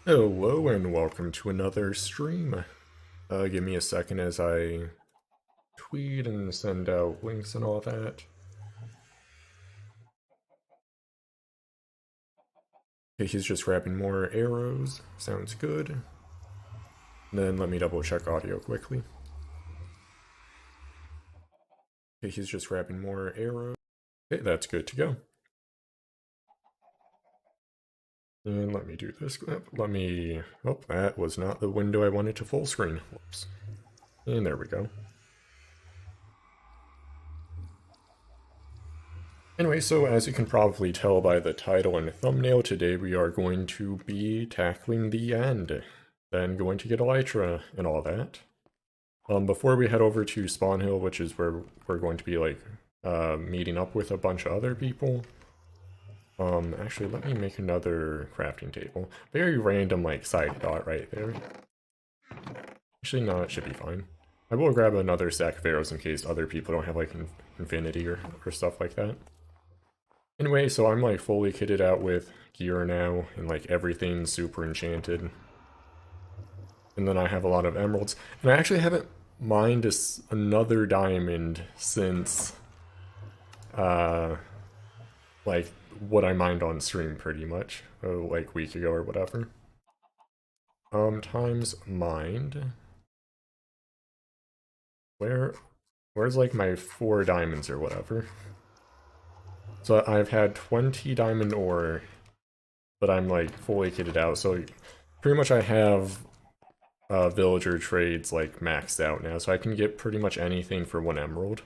Hello and welcome to another stream. Give me a second as I tweet and send out links and all that. Okay, he's just grabbing more arrows. Sounds good. Then let me double check audio quickly. Okay, he's just grabbing more arrows. Okay, that's good to go. And let me do this. Oh, that was not the window I wanted to full screen. Whoops. And there we go. Anyway, so as you can probably tell by the title and thumbnail, today we are going to be tackling the end, then going to get elytra and all that. Before we head over to Spawn Hill, which is where we're going to be meeting up with a bunch of other people. Actually, let me make another crafting table. Very random side dot right there. Actually, no, it should be fine. I will grab another stack of arrows in case other people don't have infinity or stuff like that. Anyway, so I'm fully kitted out with gear now, and everything's super enchanted. And then I have a lot of emeralds. And I actually haven't mined another diamond since, what I mined on stream pretty much, week ago or whatever. Times mined. Where's my 4 diamonds or whatever? So I've had 20 diamond ore, but I'm fully kitted out. So pretty much I have villager trades maxed out now, so I can get pretty much anything for 1 emerald.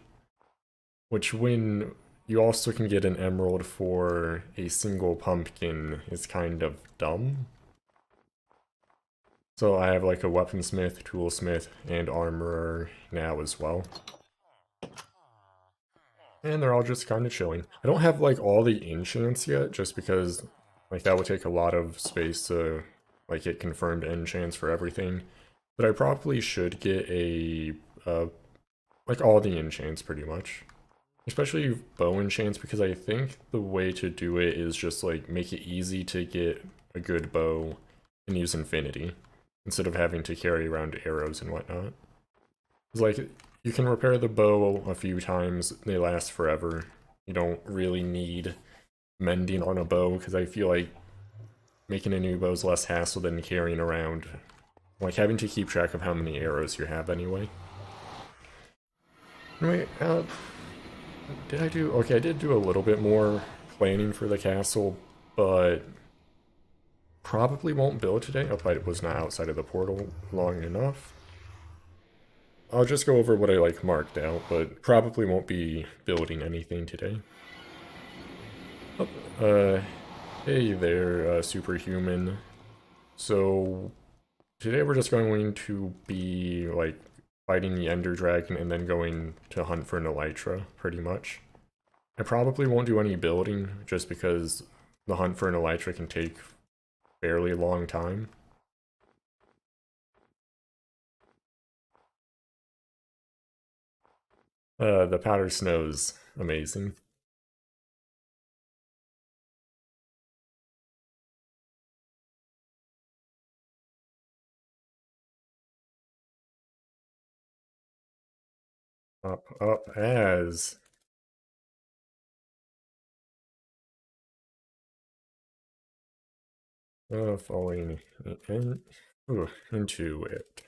Which when you also can get an emerald for a single pumpkin is kind of dumb. So I have a weaponsmith, toolsmith, and armorer now as well. And they're all just kind of chilling. I don't have all the enchants yet, just because that would take a lot of space to get confirmed enchants for everything. But I probably should get all the enchants pretty much. Especially bow enchants, because I think the way to do it is just make it easy to get a good bow and use infinity, instead of having to carry around arrows and whatnot. It's you can repair the bow a few times, they last forever. You don't really need mending on a bow, because I feel like making a new bow is less hassle than carrying around, having to keep track of how many arrows you have anyway. Anyway, did I do... Okay, I did do a little bit more planning for the castle, but probably won't build today. Oh, I was not outside of the portal long enough. I'll just go over what I marked out, but probably won't be building anything today. Oh, hey there, superhuman. So today we're just going to be fighting the Ender Dragon and then going to hunt for an elytra, pretty much. I probably won't do any building, just because the hunt for an elytra can take fairly long time. The powder snow's amazing. Up, as... falling into it.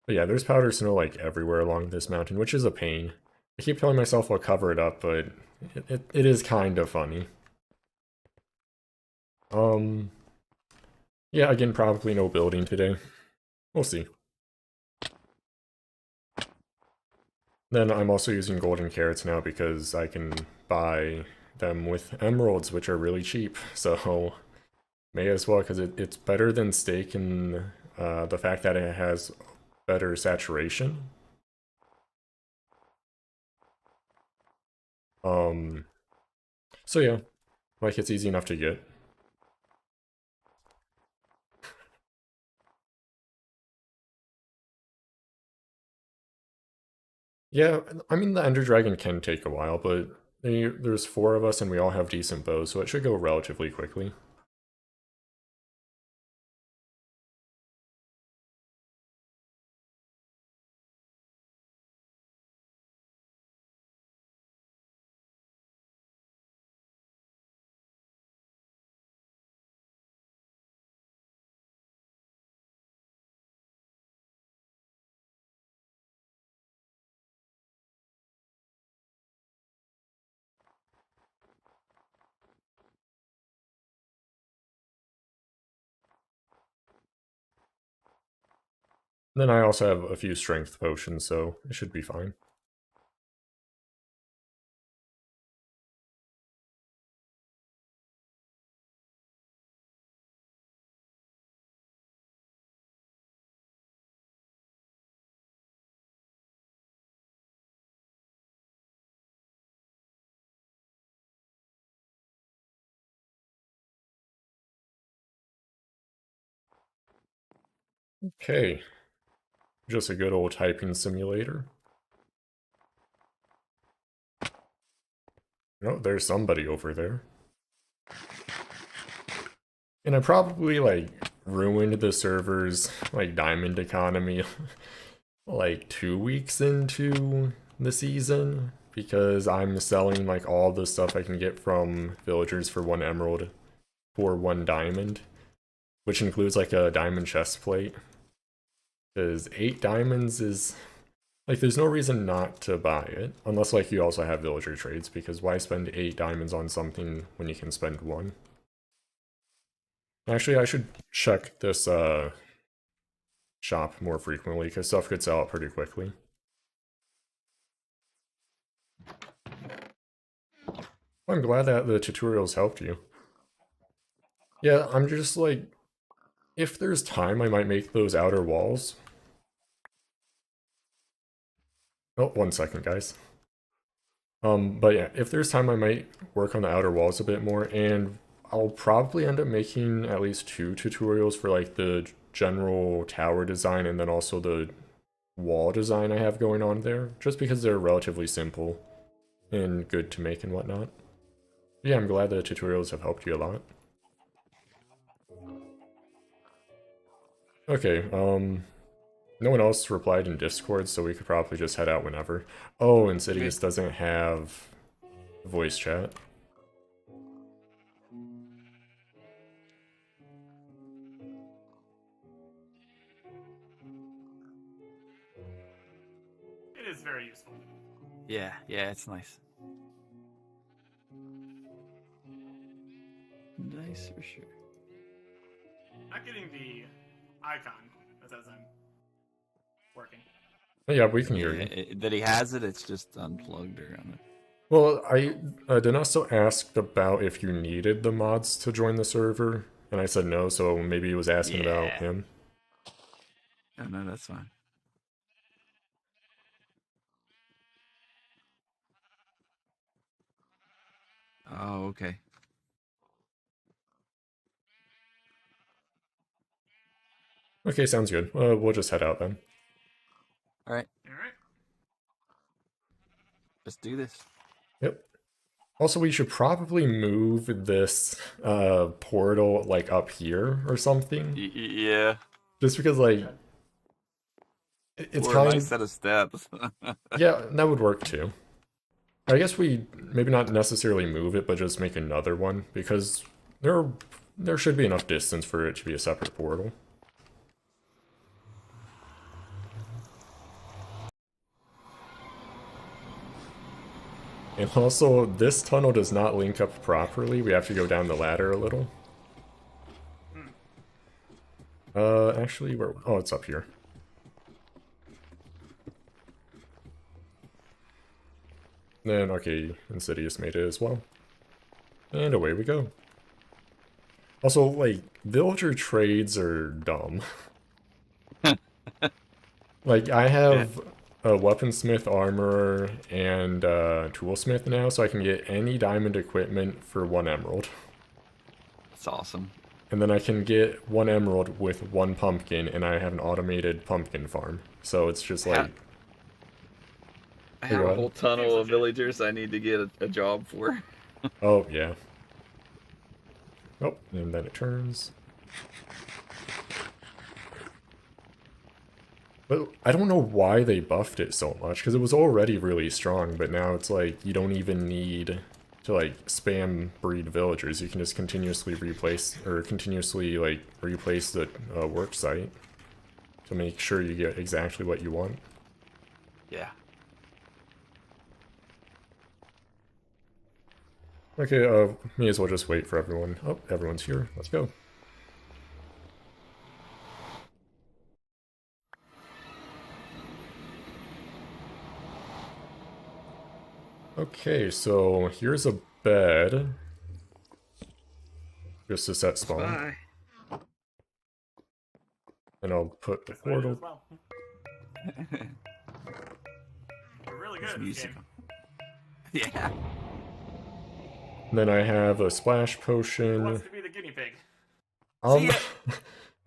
But yeah, there's powder snow everywhere along this mountain, which is a pain. I keep telling myself I'll cover it up, but it is kind of funny. Yeah, again, probably no building today. We'll see. Then I'm also using golden carrots now because I can buy them with emeralds, which are really cheap. So may as well, because it's better than steak in the fact that it has better saturation. So yeah, it's easy enough to get. Yeah, I mean, the Ender Dragon can take a while, but there's 4 of us and we all have decent bows, so it should go relatively quickly. Then I also have a few strength potions, so it should be fine. Okay. Just a good old typing simulator. Oh, there's somebody over there. And I probably, like, ruined the server's, like, diamond economy, like, 2 weeks into the season, because I'm selling, like, all the stuff I can get from villagers for 1 emerald for 1 diamond, which includes, like, a diamond chest plate. Because 8 diamonds is, like, there's no reason not to buy it, unless, like, you also have villager trades, because why spend 8 diamonds on something when you can spend 1? Actually, I should check this, shop more frequently, because stuff could sell out pretty quickly. I'm glad that the tutorials helped you. Yeah, I'm just like, if there's time, I might make those outer walls. Oh, 1 second, guys. But yeah, if there's time, I might work on the outer walls a bit more, and I'll probably end up making at least 2 tutorials for like the general tower design and then also the wall design I have going on there, just because they're relatively simple and good to make and whatnot. Yeah, I'm glad the tutorials have helped you a lot. Okay, no one else replied in Discord, so we could probably just head out whenever. Oh, Insidious doesn't have voice chat. It is very useful. Yeah, it's nice. Nice for sure. Not getting the icon that says I'm working. Yeah, we can hear you. That he has it, it's just unplugged or on it. Well, I did also ask about if you needed the mods to join the server, and I said no, so maybe he was asking about him. Oh, no, that's fine. Oh, okay. Okay, sounds good. We'll just head out then. All right. Alright. Let's do this. Yep. Also, we should probably move this portal like up here or something. Yeah. Just because like it's Or kind a nice set of steps. yeah, that would work too. I guess we maybe not necessarily move it, but just make another one because there should be enough distance for it to be a separate portal. And also, this tunnel does not link up properly. We have to go down the ladder a little. Actually, where? Oh, it's up here. Then, okay, Insidious made it as well. And away we go. Also, like, villager trades are dumb. Like, I have a weaponsmith, armorer, and toolsmith now, so I can get any diamond equipment for 1 emerald. That's awesome. And then I can get 1 emerald with 1 pumpkin, and I have an automated pumpkin farm. So it's just like... I have a whole tunnel of villagers I need to get a job for. Oh, yeah. Oh, and then it turns. But I don't know why they buffed it so much, because it was already really strong, but now it's like, you don't even need to, like, spam breed villagers. You can just continuously replace, or continuously, like, replace the work site to make sure you get exactly what you want. Yeah. Okay, may as well just wait for everyone. Oh, everyone's here. Let's go. Okay, so here's a bed. Just to set spawn. Bye. And I'll put the That's what I did portal. as well. We're really good There's at this music. game. Yeah. Then I have a splash Who potion. wants to be the guinea pig? See ya.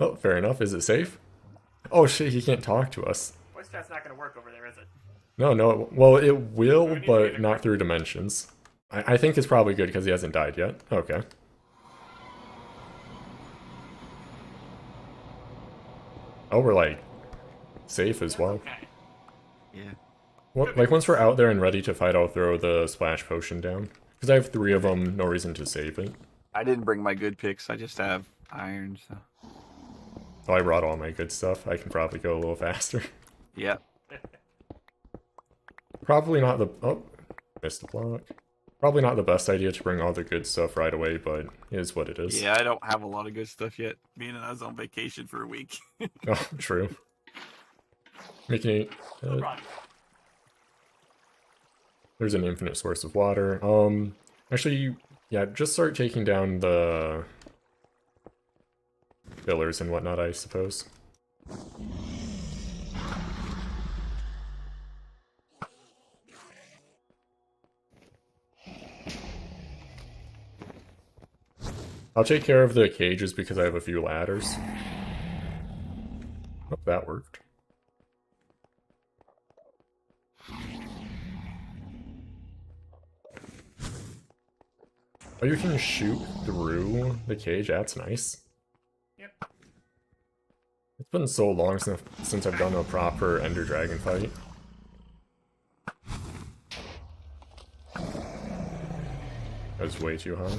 Oh, fair enough. Is it safe? Oh shit, he can't talk to us. Voice chat's not going to work over there, is it? No. Well, it will, Do we need to but get not a- through dimensions. I think it's probably good because he hasn't died yet. Okay. Oh, we're like safe as well. Okay. Yeah. Well, like once we're out there and ready to fight, I'll throw the splash potion down. Because I have 3 of them, no reason to save it. I didn't bring my good picks. I just have iron. So. Oh, I brought all my good stuff. I can probably go a little faster. Yeah. Probably not the... Oh, missed the block. Probably not the best idea to bring all the good stuff right away, but it is what it is. Yeah, I don't have a lot of good stuff yet. Being that I was on vacation for a week. Oh, true. Making it... No problem. There's an infinite source of water. Actually, yeah, just start taking down the pillars and whatnot, I suppose. I'll take care of the cages because I have a few ladders. Oh, that worked. Oh, you can shoot through the cage? That's nice. Yep. It's been so long since I've done a proper Ender Dragon fight. That was way too high. Got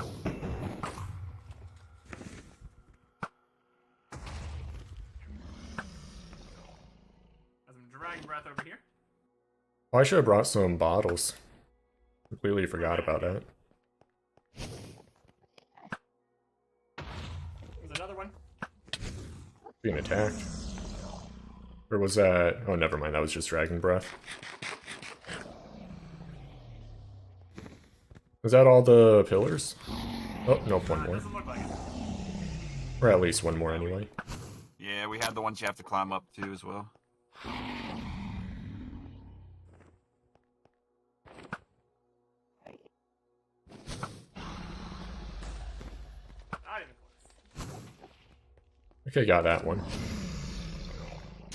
some dragon breath over here. Oh, I should have brought some bottles. Completely forgot about that. There's another one. Being attacked. Or was that... Oh, never mind. That was just Dragon Breath. Was that all the pillars? Oh, nope, one more. Doesn't look like it. Or at least one more anyway. Yeah, we had the ones you have to climb up to as well. Not even close. Okay, got that one.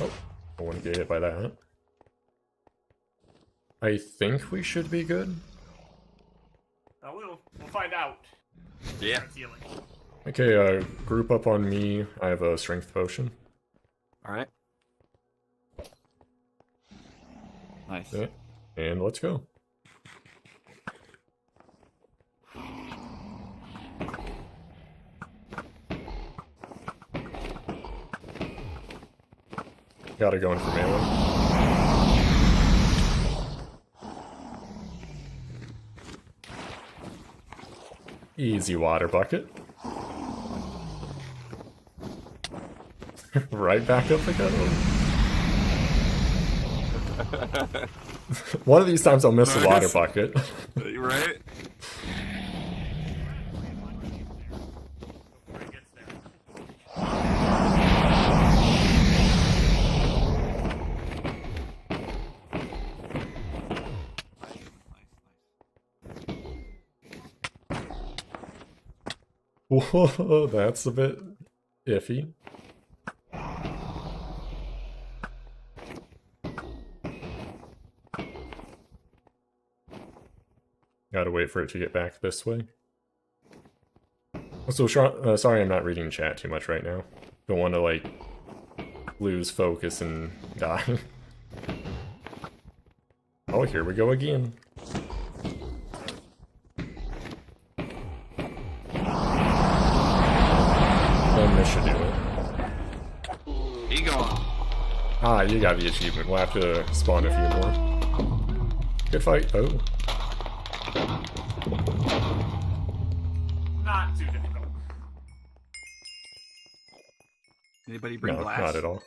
Oh, I wouldn't get hit by that. I think we should be good. We'll find out. Yeah. Starts healing. Okay, group up on me. I have a strength potion. Alright. Nice. Yeah, and let's go. Gotta go in for melee. Easy water bucket. Right back up again. One of these times I'll miss the water Nice. bucket. Right? Before he gets there. Whoa, that's a bit iffy. Gotta wait for it to get back this way. Also, sorry I'm not reading chat too much right now. Don't want to, like, lose focus and die. Oh, here we go again. Then this should do it. He gone. Ah, you got the achievement. We'll have to spawn a few more. Good fight. Oh. Not too difficult. Anybody bring No, glass? not at all.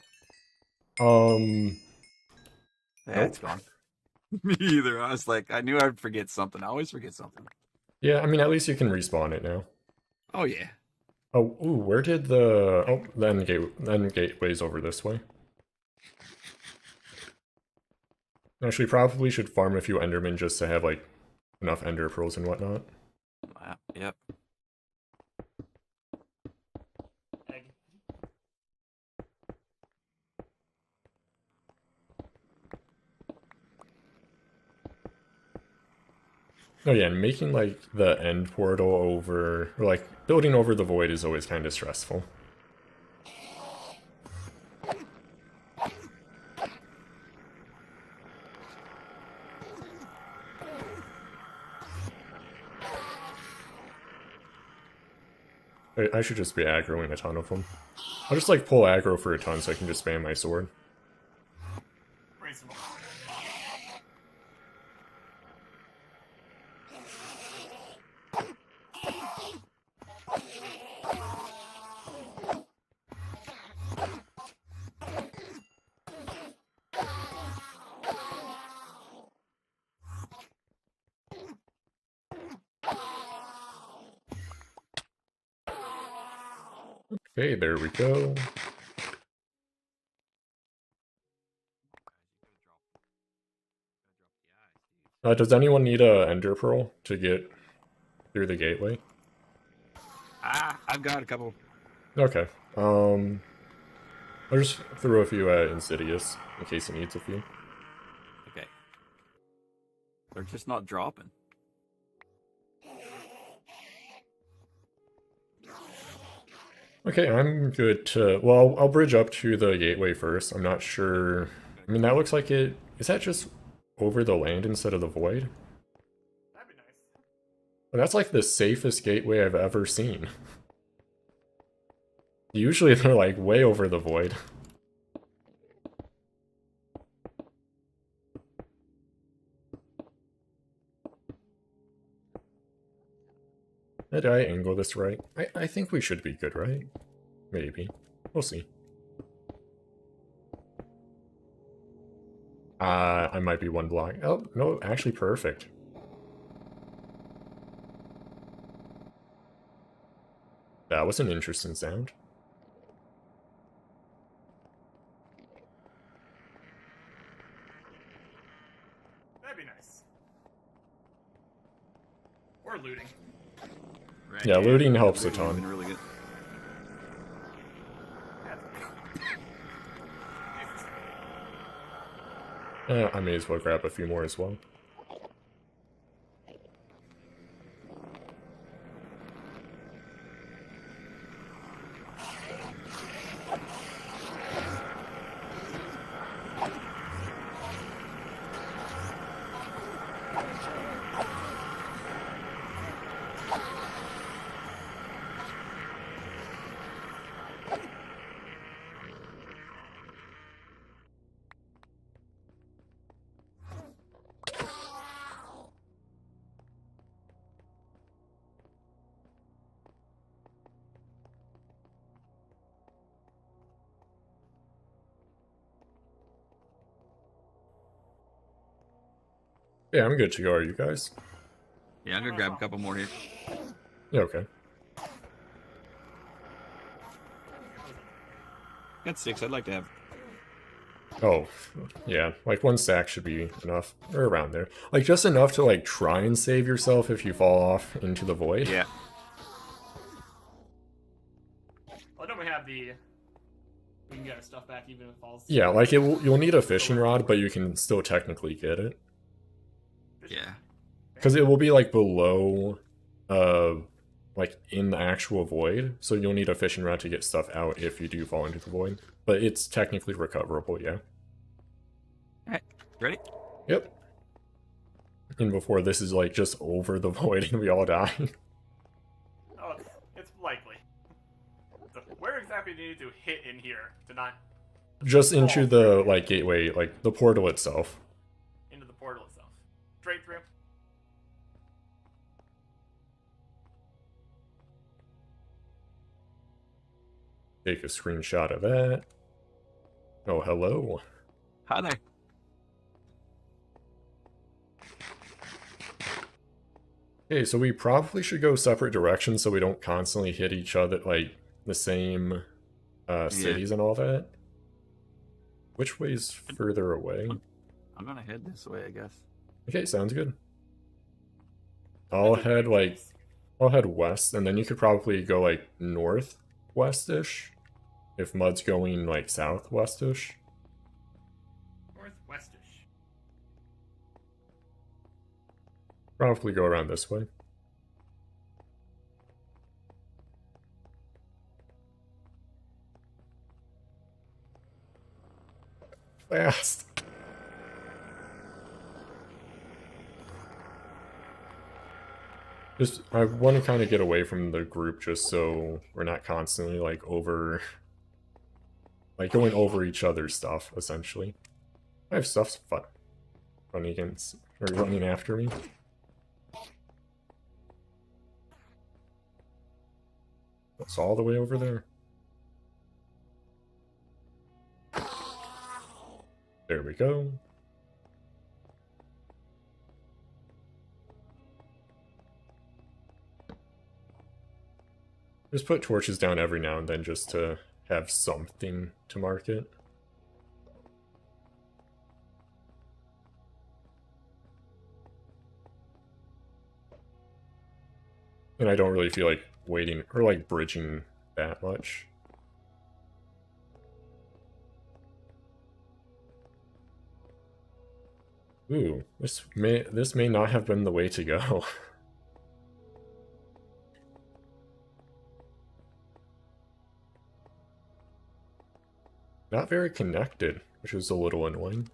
Yeah, it's gone. Me either. I was like, I knew I'd forget something. I always forget something. Yeah, I mean, at least you can respawn it now. Oh yeah. Oh, ooh, where did the... Oh, the end gateway's over this way. Actually, probably should farm a few Endermen just to have, like, enough Ender Pearls and whatnot. Yep. Egg. Oh yeah, and making, like, the end portal over... Or, like, building over the void is always kind of stressful. I should just be aggroing a ton of them. I'll just, like, pull aggro for a ton so I can just spam my sword. Reasonable. Okay, there we go. Does anyone need a Ender Pearl to get through the gateway? I've got a couple. Okay. I'll just throw a few at Insidious in case he needs a few. Okay. They're just not dropping. Okay, I'm good to... Well, I'll bridge up to the gateway first. I'm not sure... I mean, that looks like it... Is that just over the land instead of the void? That'd be nice. But that's like the safest gateway I've ever seen. Usually they're like way over the void. Did I angle this right? I think we should be good, right? Maybe. We'll see. I might be one block. Oh, no, actually perfect. That was an interesting sound. That'd be nice. Or looting. Right? Yeah, looting helps a Looting has been ton. really good. I may as well grab a few more as well. Yeah, I'm good to go. Are you guys? Yeah, I'm gonna grab a couple more here. Yeah, okay. Got 6. I'd like to have. Oh, yeah, like one stack should be enough, or around there. Like, just enough to, like, try and save yourself if you fall off into the void. Yeah. Well, don't we have the... We can get our stuff back even if it falls. Yeah, like, you'll need a fishing rod, but you can still technically get it. Yeah. Because it will be, like, below, like, in the actual void, so you'll need a fishing rod to get stuff out if you do fall into the void. But it's technically recoverable, yeah. Alright. Ready? Yep. And before this is, like, just over the void and we all die. Oh, it's likely. So where exactly do you need to hit in here to not Just into the, like, gateway, like, the portal itself. into the portal itself? Straight through? Take a screenshot of that. Oh, hello. Hi there. Okay, so we probably should go separate directions so we don't constantly hit each other, like, the same cities and all that. Which way's further away? I'm gonna head this way, I guess. Okay, sounds good. I'll head west, and then you could probably go like northwest-ish if Mud's going like southwest-ish. Northwestish. Probably go around this way. Fast! Just, I want to kind of get away from the group just so we're not constantly, like, going over each other's stuff, essentially. I have stuff running against, or running after me. That's all the way over there. There we go. Just put torches down every now and then just to have something to mark it. And I don't really feel like waiting or like bridging that much. Ooh, this may not have been the way to go. Not very connected, which is a little annoying.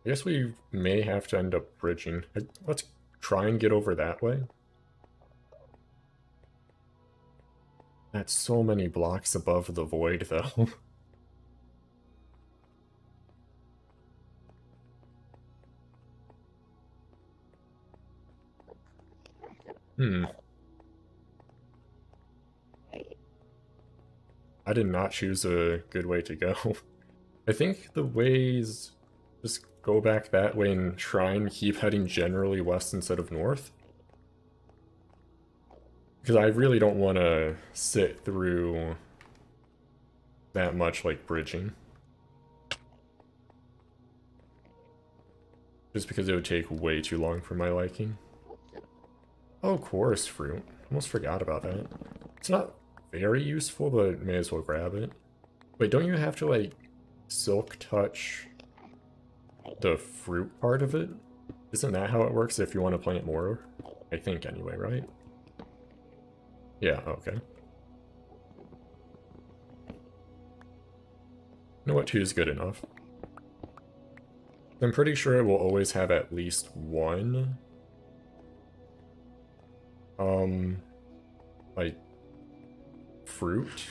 I guess we may have to end up bridging. Let's try and get over that way. That's so many blocks above the void, though. I did not choose a good way to go. I think the ways just go back that way and try and keep heading generally west instead of north. Because I really don't want to sit through that much like bridging. Just because it would take way too long for my liking. Oh, chorus fruit. Almost forgot about that. It's not very useful, but may as well grab it. Wait, don't you have to, like, silk touch the fruit part of it? Isn't that how it works if you want to plant more? I think anyway, right? Yeah, okay. You know what, 2 is good enough. I'm pretty sure it will always have at least one like fruit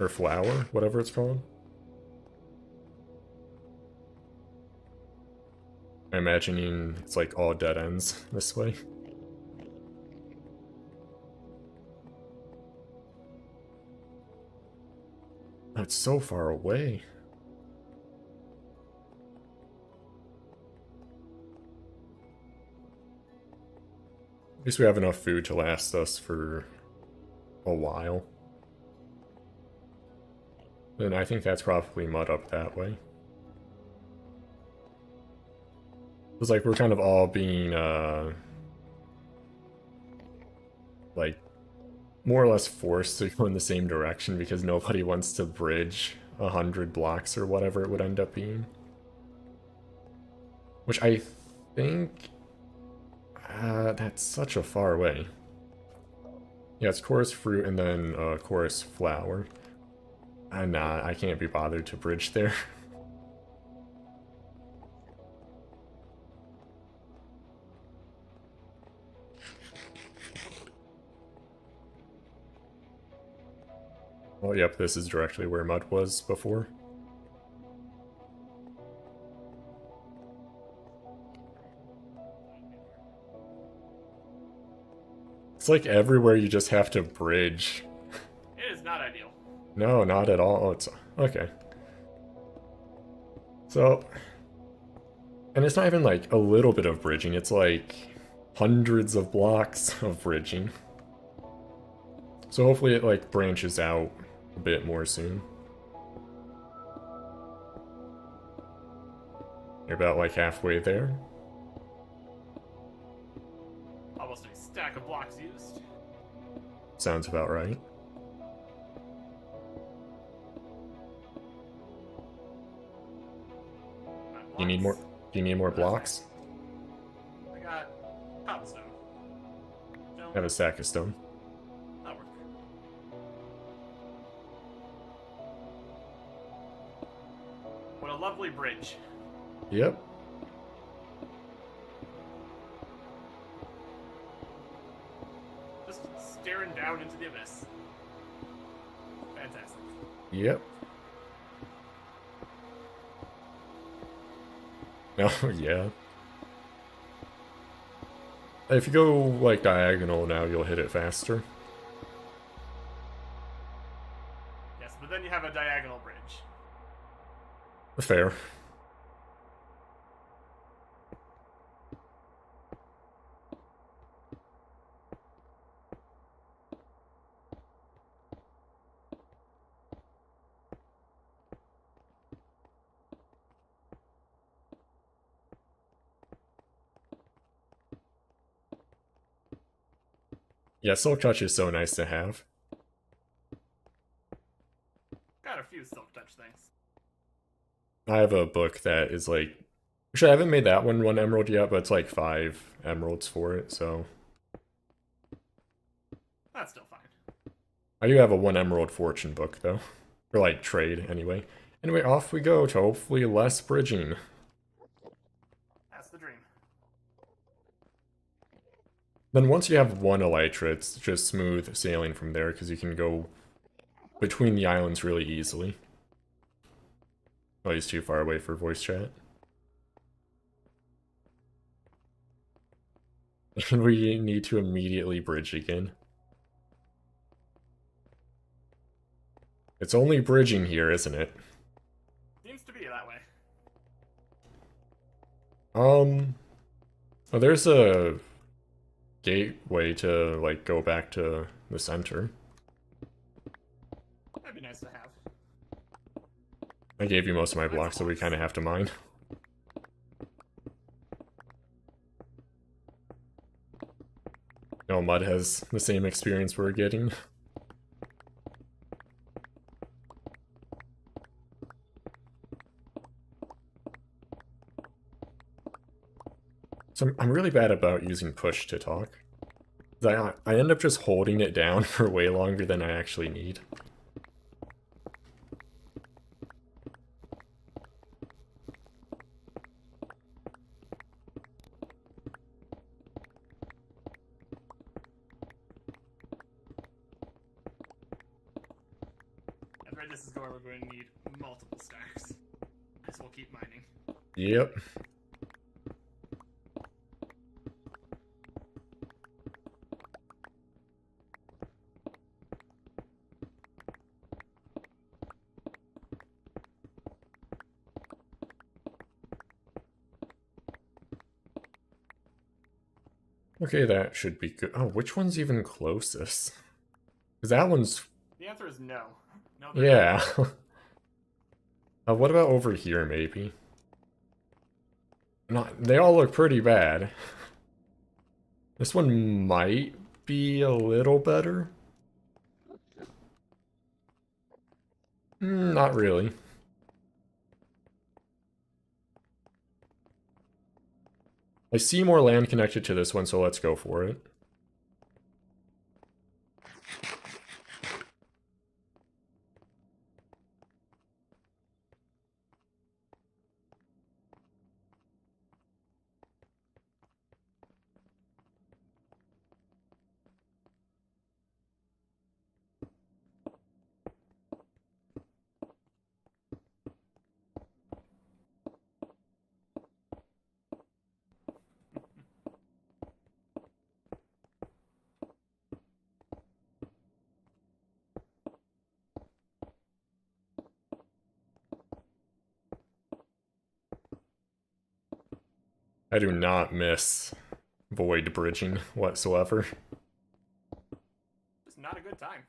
or flower, whatever it's called. I'm imagining it's like all dead ends this way. That's so far away. At least we have enough food to last us for a while. Then I think that's probably mud up that way. It's like we're kind of all being, like, more or less forced to go in the same direction because nobody wants to bridge 100 blocks or whatever it would end up being. Which I think... that's such a far away. Yeah, it's chorus fruit and then chorus flower. Nah, I can't be bothered to bridge there. Well, yep, this is directly where mud was before. It's like everywhere you just have to bridge. It is not ideal. No, not at all. Oh, it's okay. So, and it's not even like a little bit of bridging, it's like hundreds of blocks of bridging. So hopefully it like branches out a bit more soon. You're about like halfway there. Almost a stack of blocks used. Sounds about right. You need more. Do you need more blocks? I got cobblestone. No, I have a stack of stone. that'll work. What a lovely bridge. Yep. Just staring down into the abyss. Fantastic. Yep. Oh, yeah. If you go, like, diagonal now, you'll hit it faster. Yes, but then you have a diagonal bridge. Fair. Yeah, Silk Touch is so nice to have. Got a few silk touch things. I have a book that is like... Actually, I haven't made that one emerald yet, but it's like 5 emeralds for it, so... That's still fine. I do have a 1 emerald fortune book, though. Or, like, trade, anyway. Anyway, off we go to hopefully less bridging. That's the dream. Then once you have 1 elytra, it's just smooth sailing from there, because you can go between the islands really easily. Oh, he's too far away for voice chat. And we need to immediately bridge again. It's only bridging here, isn't it? Seems to be that way. Oh, there's a gateway to, like, go back to the center. That'd be nice to have. I gave you most of my blocks, so we kind of have to mine. No, Mud has the same experience we're getting. So I'm really bad about using push to talk. I end up just holding it down for way longer than I actually need. At the rate this is going, we're going to need multiple stacks. As we'll keep mining. Yep. Okay, that should be good. Oh, which one's even closest? Because that one's... The answer is no. No. Yeah. What about over here, maybe? Not, they all look pretty bad. This one might be a little better. Not really. I see more land connected to this one, so let's go for it. I do not miss avoid bridging whatsoever. It's not a good time.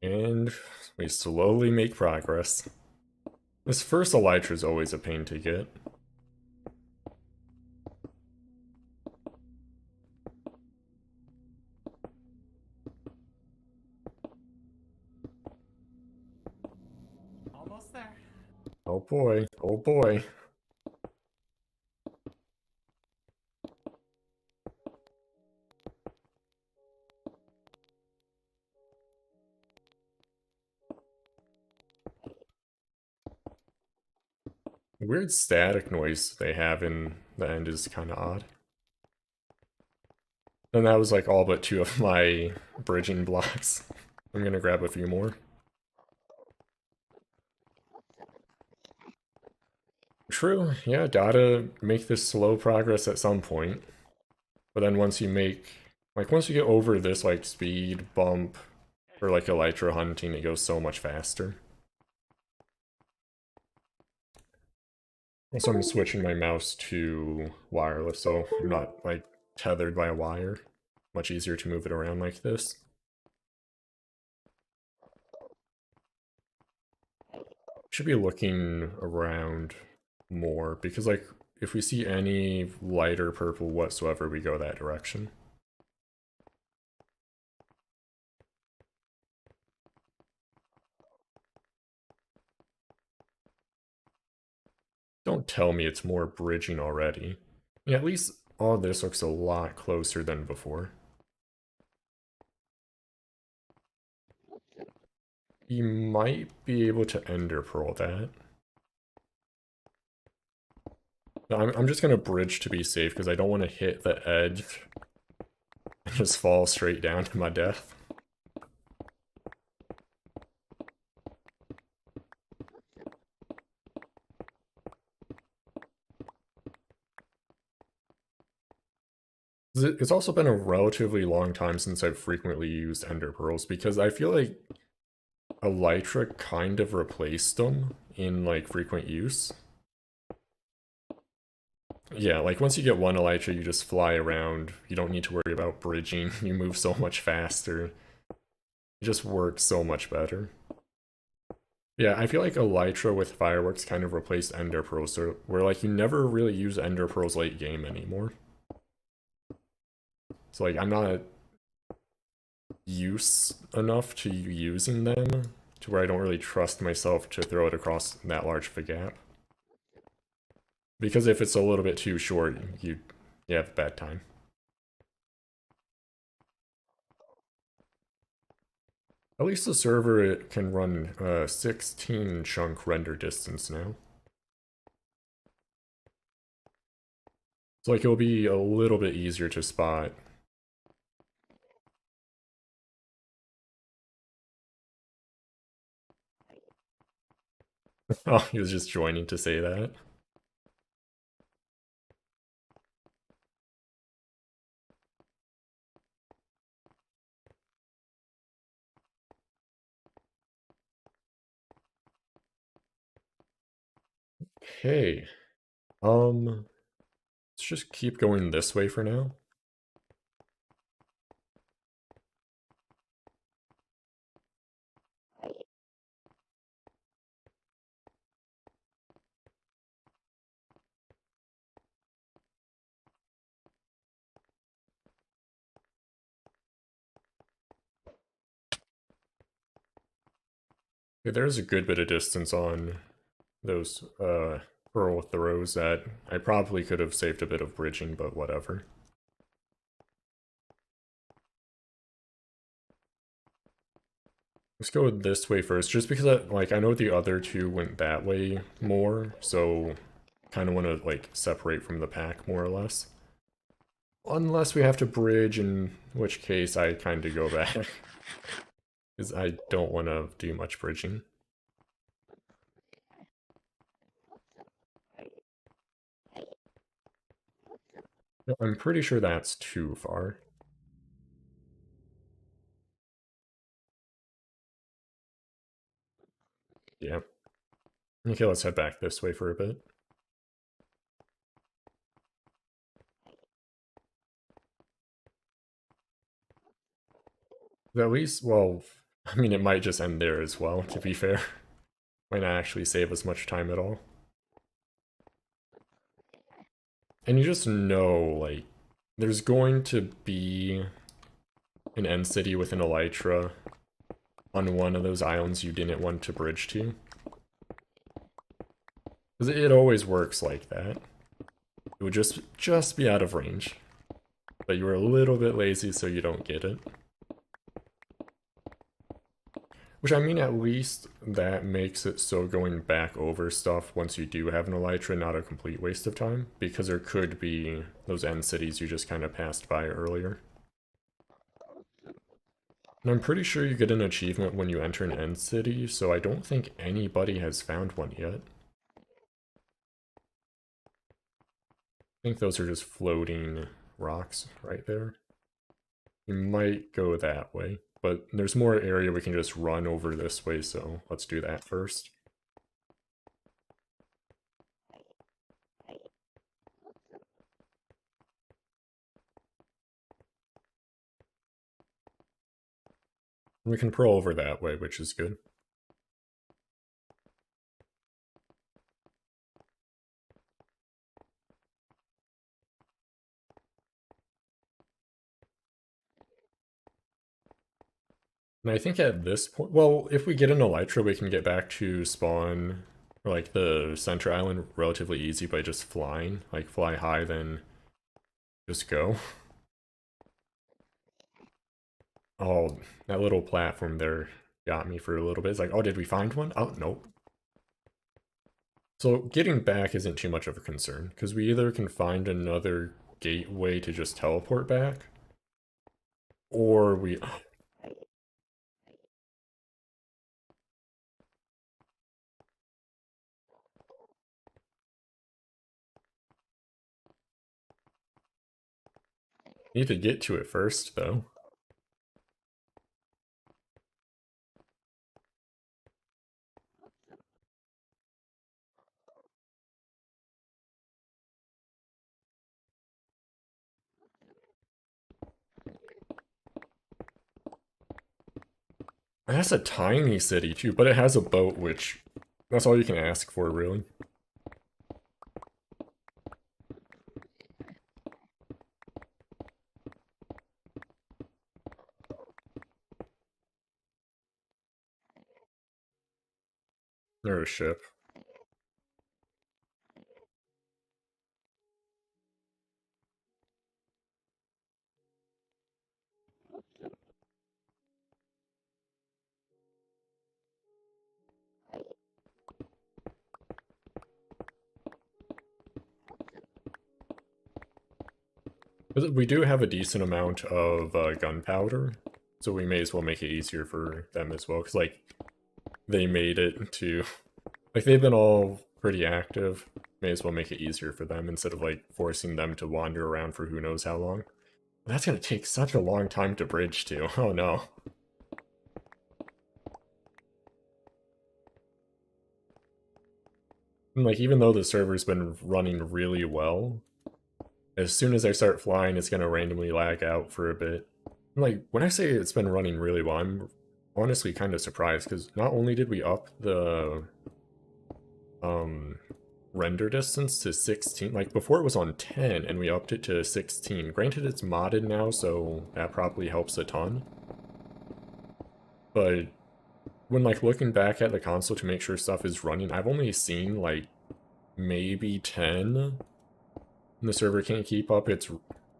And we slowly make progress. This first elytra is always a pain to get. Almost there. Oh boy, oh boy. The weird static noise they have in the end is kind of odd. And that was like all but 2 of my bridging blocks. I'm gonna grab a few more. True, yeah, gotta make this slow progress at some point. But then once you make, like once you get over this like speed bump for like elytra hunting, it goes so much faster. Also, I'm switching my mouse to wireless, so I'm not like tethered by a wire. Much easier to move it around like this. Should be looking around more, because like if we see any lighter purple whatsoever, we go that direction. Don't tell me it's more bridging already. Yeah, at least all this looks a lot closer than before. You might be able to ender pearl that. No, I'm just gonna bridge to be safe because I don't want to hit the edge and just fall straight down to my death. It's also been a relatively long time since I've frequently used ender pearls because I feel like elytra kind of replaced them in like frequent use. Yeah, like once you get one elytra, you just fly around. You don't need to worry about bridging. You move so much faster. It just works so much better. Yeah, I feel like elytra with fireworks kind of replaced ender pearls, so where like you never really use ender pearls late game anymore. So like I'm not used enough to using them to where I don't really trust myself to throw it across that large of a gap. Because if it's a little bit too short, you have a bad time. At least the server it can run 16 chunk render distance now. So like it'll be a little bit easier to spot. Oh, he was just joining to say that. Okay. Let's just keep going this way for now. Okay, there's a good bit of distance on those pearl throws that I probably could have saved a bit of bridging, but whatever. Let's go this way first, just because I know the other two went that way more, so kind of want to like separate from the pack more or less. Unless we have to bridge, in which case I kind of go back. Because I don't want to do much bridging. No, I'm pretty sure that's too far. Yeah. Okay, let's head back this way for a bit. At least, well, I mean, it might just end there as well, to be fair. Might not actually save us much time at all. And you just know, like, there's going to be an end city with an elytra on one of those islands you didn't want to bridge to. Because it always works like that. It would just be out of range. But you were a little bit lazy, so you don't get it. Which, I mean, at least that makes it so going back over stuff once you do have an elytra not a complete waste of time, because there could be those end cities you just kind of passed by earlier. And I'm pretty sure you get an achievement when you enter an end city, so I don't think anybody has found one yet. I think those are just floating rocks right there. You might go that way, but there's more area we can just run over this way, so let's do that first. We can pearl over that way, which is good. And I think at this point, well, if we get an elytra, we can get back to spawn, or like the center island relatively easy by just flying. Like fly high, then just go. Oh, that little platform there got me for a little bit. It's like, oh, did we find one? Oh, nope. So getting back isn't too much of a concern, because we either can find another gateway to just teleport back, or we... need to get to it first, though. It has a tiny city, too, but it has a boat, which... that's all you can ask for, really. Or a ship. We do have a decent amount of gunpowder, so we may as well make it easier for them as well, because, like, they made it to... like, they've been all pretty active. May as well make it easier for them, instead of, like, forcing them to wander around for who knows how long. That's gonna take such a long time to bridge to. Oh no. And, like, even though the server's been running really well, as soon as I start flying, it's gonna randomly lag out for a bit. Like, when I say it's been running really well, I'm honestly kind of surprised, because not only did we up the render distance to 16, like before it was on 10 and we upped it to 16. Granted, it's modded now, so that probably helps a ton. But when, like, looking back at the console to make sure stuff is running, I've only seen like maybe 10 and the server can't keep up, it's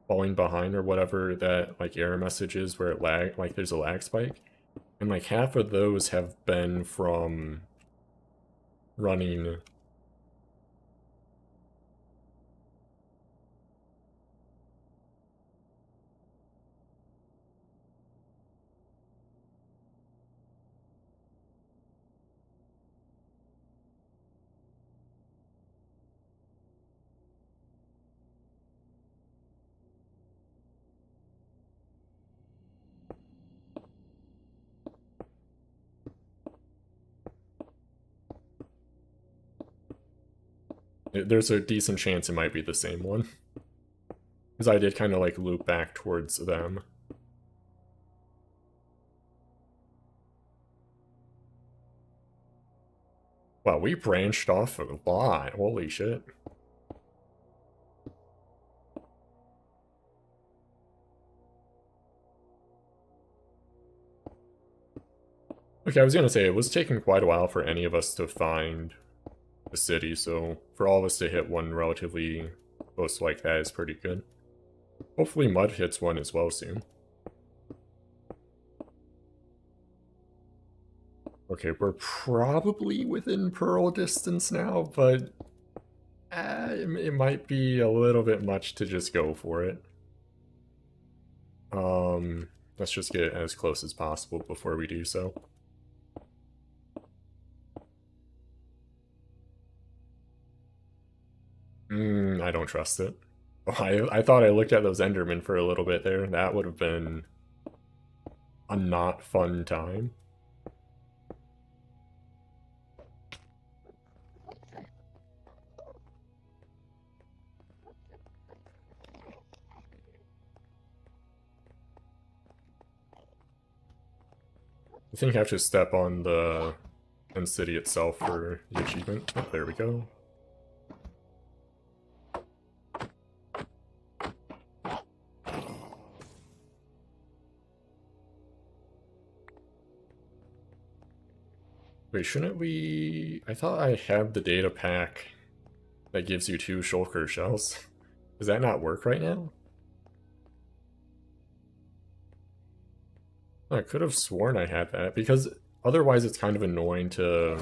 falling behind or whatever that, like, error message is where it lag, like there's a lag spike. And like half of those have been from running There's a decent chance it might be the same one. Because I did kind of like loop back towards them. Wow, we branched off a lot. Holy shit. Okay, I was gonna say, it was taking quite a while for any of us to find a city, so for all of us to hit one relatively close like that is pretty good. Hopefully Mud hits one as well soon. Okay, we're probably within Pearl distance now, but it might be a little bit much to just go for it. Let's just get as close as possible before we do so. I don't trust it. Oh, I thought I looked at those Endermen for a little bit there. That would have been a not fun time. I think I have to step on the end city itself for the achievement. Oh, there we go. Wait, shouldn't we... I thought I had the data pack that gives you 2 shulker shells. Does that not work right now? I could have sworn I had that, because otherwise it's kind of annoying to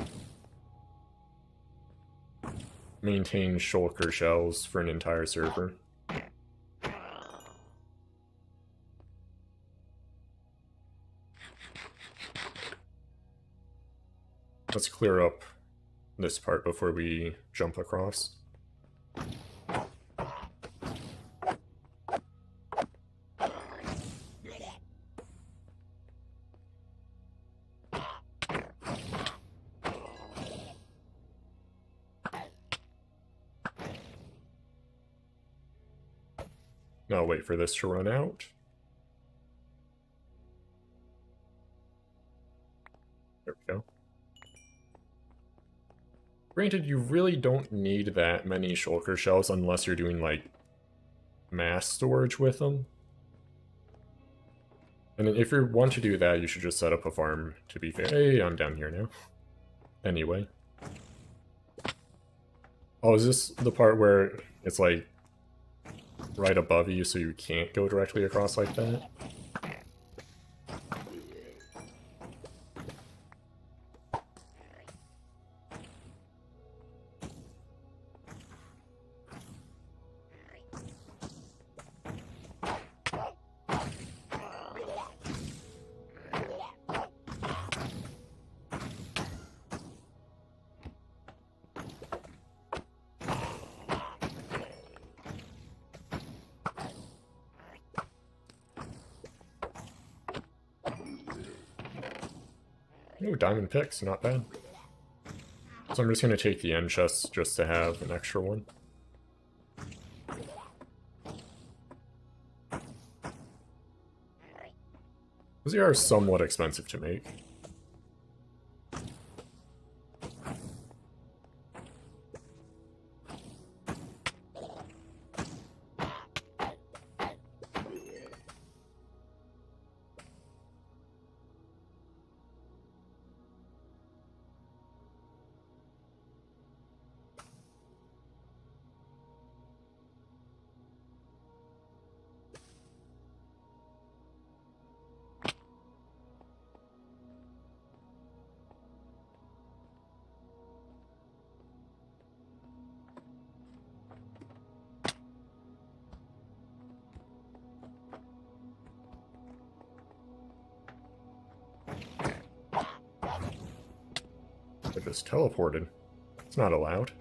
maintain shulker shells for an entire server. Let's clear up this part before we jump across. Now wait for this to run out. There we go. Granted, you really don't need that many shulker shells unless you're doing, like, mass storage with them. And if you want to do that, you should just set up a farm, to be fair. Hey, I'm down here now. Anyway. Oh, is this the part where it's, like, right above you so you can't go directly across like that? Ooh, diamond picks, not bad. So I'm just going to take the end chests just to have an extra one. These are somewhat expensive to make. I just teleported. It's not allowed.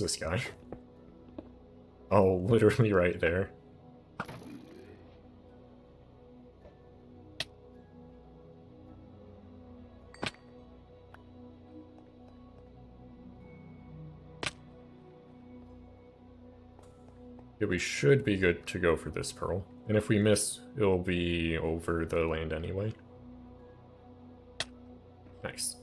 this guy? Oh, literally right there. Yeah, we should be good to go for this pearl. And if we miss, it'll be over the land anyway. Nice.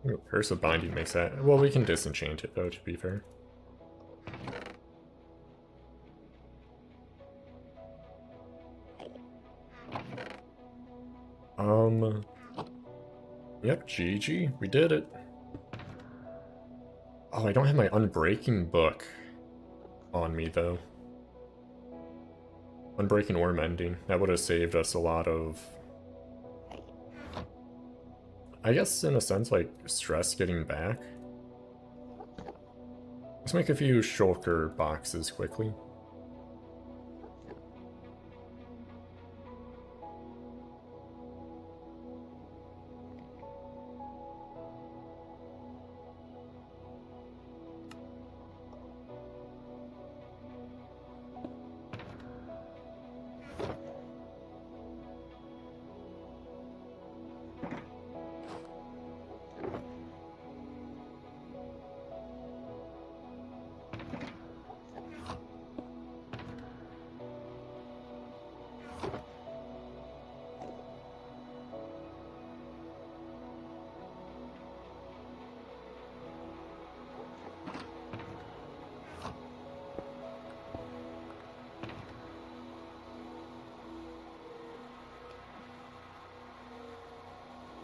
Ooh, Curse of Binding makes that... Well, we can disenchant it, though, to be fair. Yep, GG. We did it. Oh, I don't have my Unbreaking book on me, though. Unbreaking or Mending. That would have saved us a lot of... I guess, in a sense, like, stress getting back. Let's make a few shulker boxes quickly.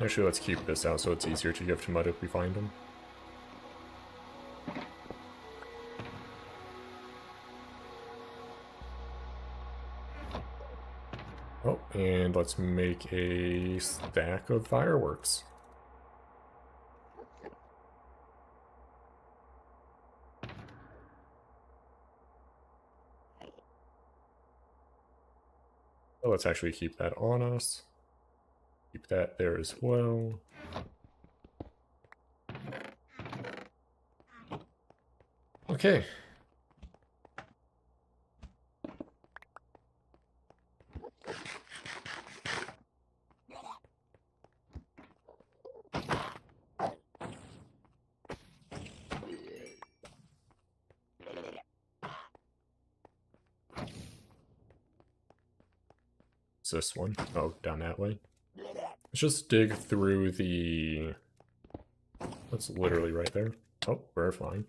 Actually, let's keep this out so it's easier to give to Mud if we find him. Oh, and let's make a stack of fireworks. Oh, let's actually keep that on us. Keep that there as well. Okay. It's this one. Oh, down that way. Let's just dig through the... That's literally right there. Oh, we're flying.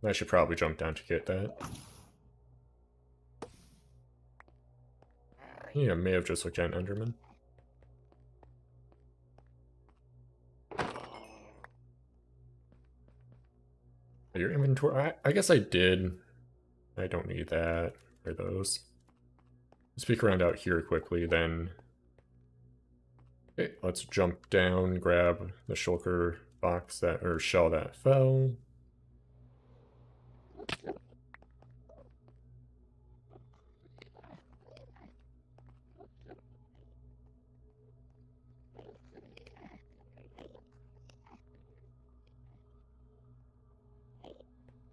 I should probably jump down to get that. Yeah, may have just looked at an Enderman. Your inventory? I guess I did. I don't need that or those. Let's peek around out here quickly, then. Okay, let's jump down, grab the shulker box that, or shell that fell.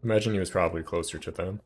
Imagine he was probably closer to them.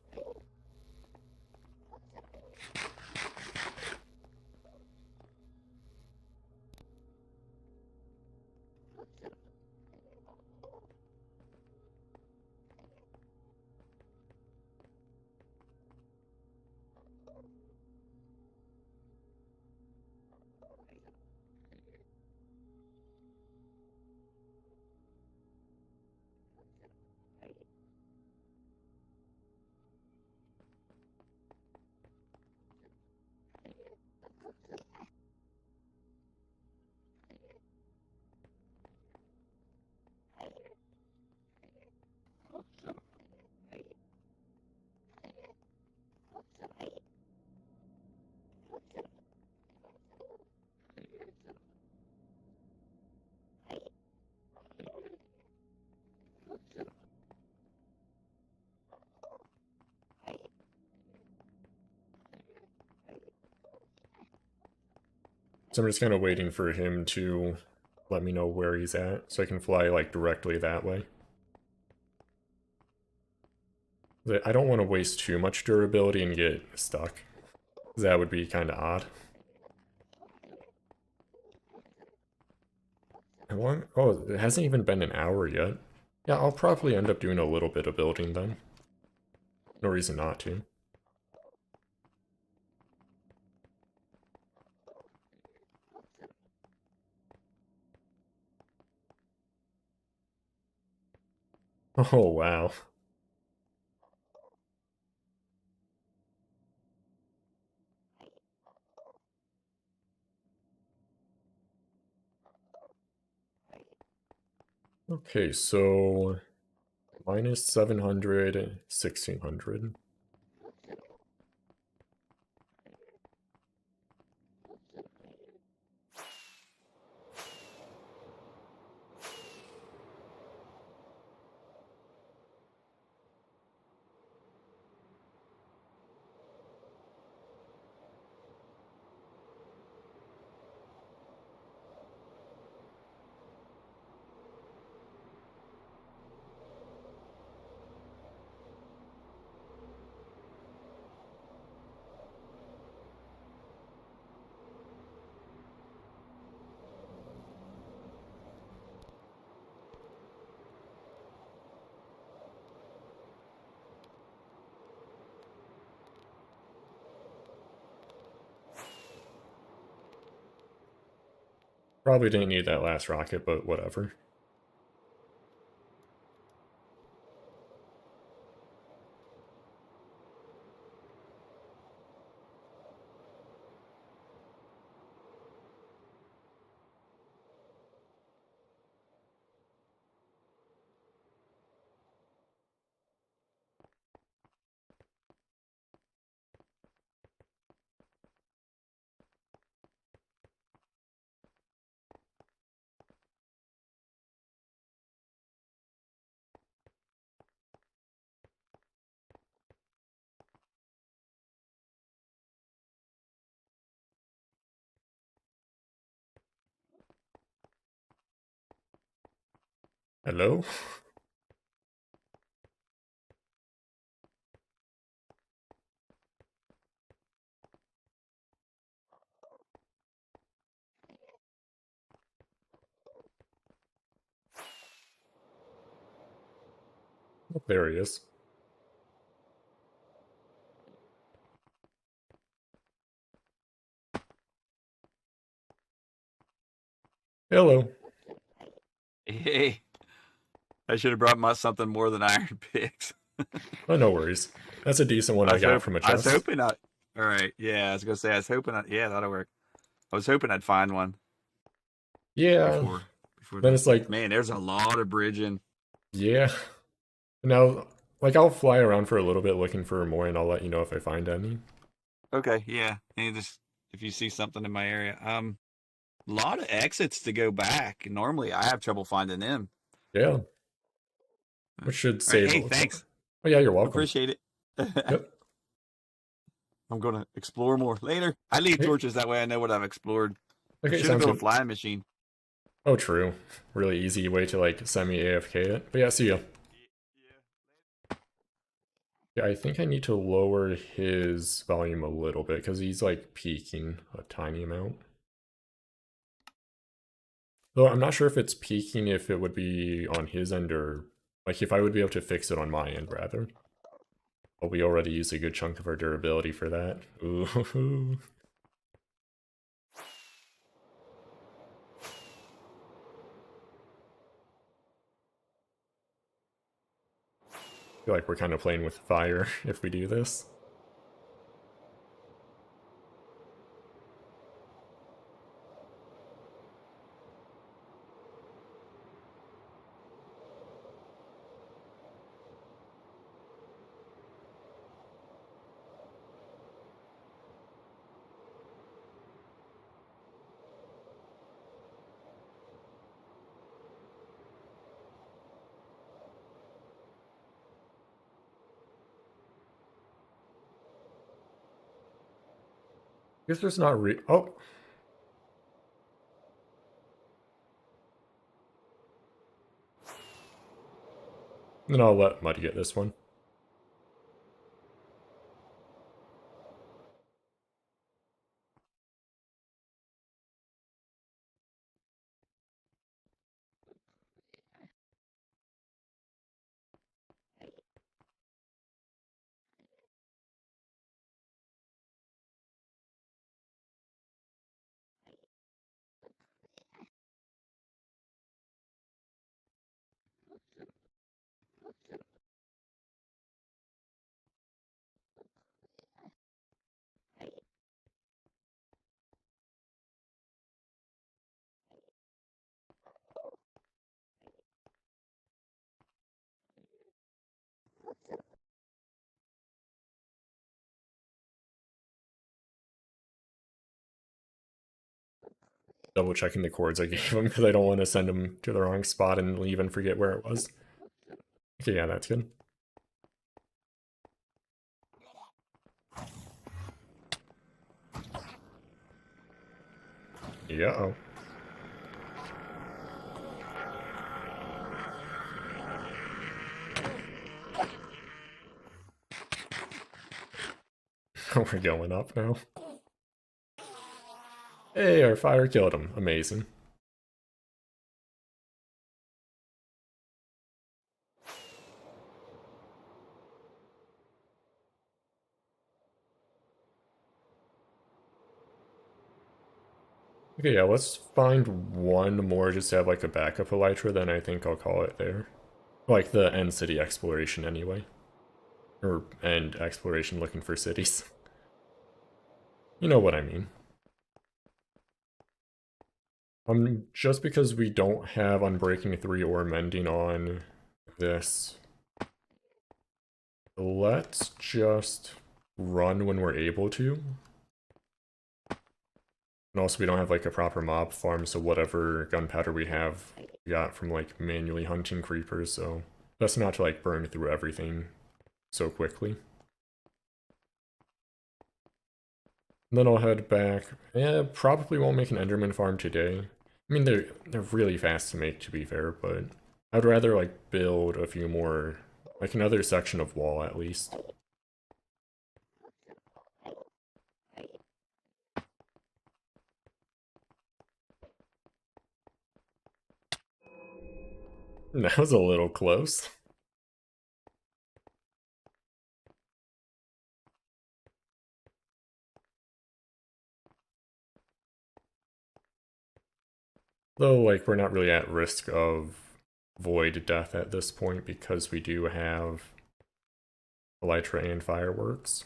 So I'm just kind of waiting for him to let me know where he's at, so I can fly, like, directly that way. I don't want to waste too much durability and get stuck. That would be kind of odd. Oh, it hasn't even been an hour yet. Yeah, I'll probably end up doing a little bit of building then. No reason not to. Oh, wow. Okay, so minus 700, 1600. Probably didn't need that last rocket, but whatever. Hello? Oh, there he is. Hello. Hey, I should have brought my something more than iron picks. Oh, no worries. That's a decent one I got from a I was chest. hoping I. All right, yeah, I was gonna say I was hoping. Yeah, that'll work. I was hoping I'd find one Yeah. before Then this. it's like, Man, there's a lot of bridging. yeah. Now, like, I'll fly around for a little bit looking for more, and I'll let you know if I find any. Okay, yeah, and just if you see something in my area, a lot of exits to go back. Normally, I have trouble finding them. Yeah, All which should right, save. hey, Oh, thanks. yeah, you're welcome. Appreciate it. Yep. I'm gonna explore more later. I leave Okay, torches that way. I know what I've explored. I okay, should have sounds built a good. flying machine. Oh, true. Really easy way to, like, semi-AFK it. But yeah, see ya. Yeah, I think I need to lower his volume a little bit, because he's, like, peaking a tiny amount. Though I'm not sure if it's peaking, if it would be on his end, or, like, if I would be able to fix it on my end, rather. But we already used a good chunk of our durability for that. Ooh. I feel like we're kind of playing with fire if we do this. I guess there's not oh! Then I'll let Muddy get this one. Double checking the chords I gave him because I don't want to send him to the wrong spot and leave and forget where it was. Okay, yeah, that's good. Yeah. Oh. We're going up now. Hey, our fire killed him. Amazing. Okay, yeah, let's find one more just to have like a backup elytra, then I think I'll call it there. Like the end city exploration anyway. Or end exploration looking for cities. You know what I mean. Just because we don't have Unbreaking 3 or Mending on this, let's just run when we're able to. And also we don't have like a proper mob farm, so whatever gunpowder we have, we got from like manually hunting creepers, so best not to like burn through everything so quickly. And then I'll head back. Yeah, probably won't make an Enderman farm today. I mean, they're really fast to make, to be fair, but I'd rather like build a few more, like another section of wall at least. That was a little close. Though, like, we're not really at risk of void death at this point because we do have elytra and fireworks.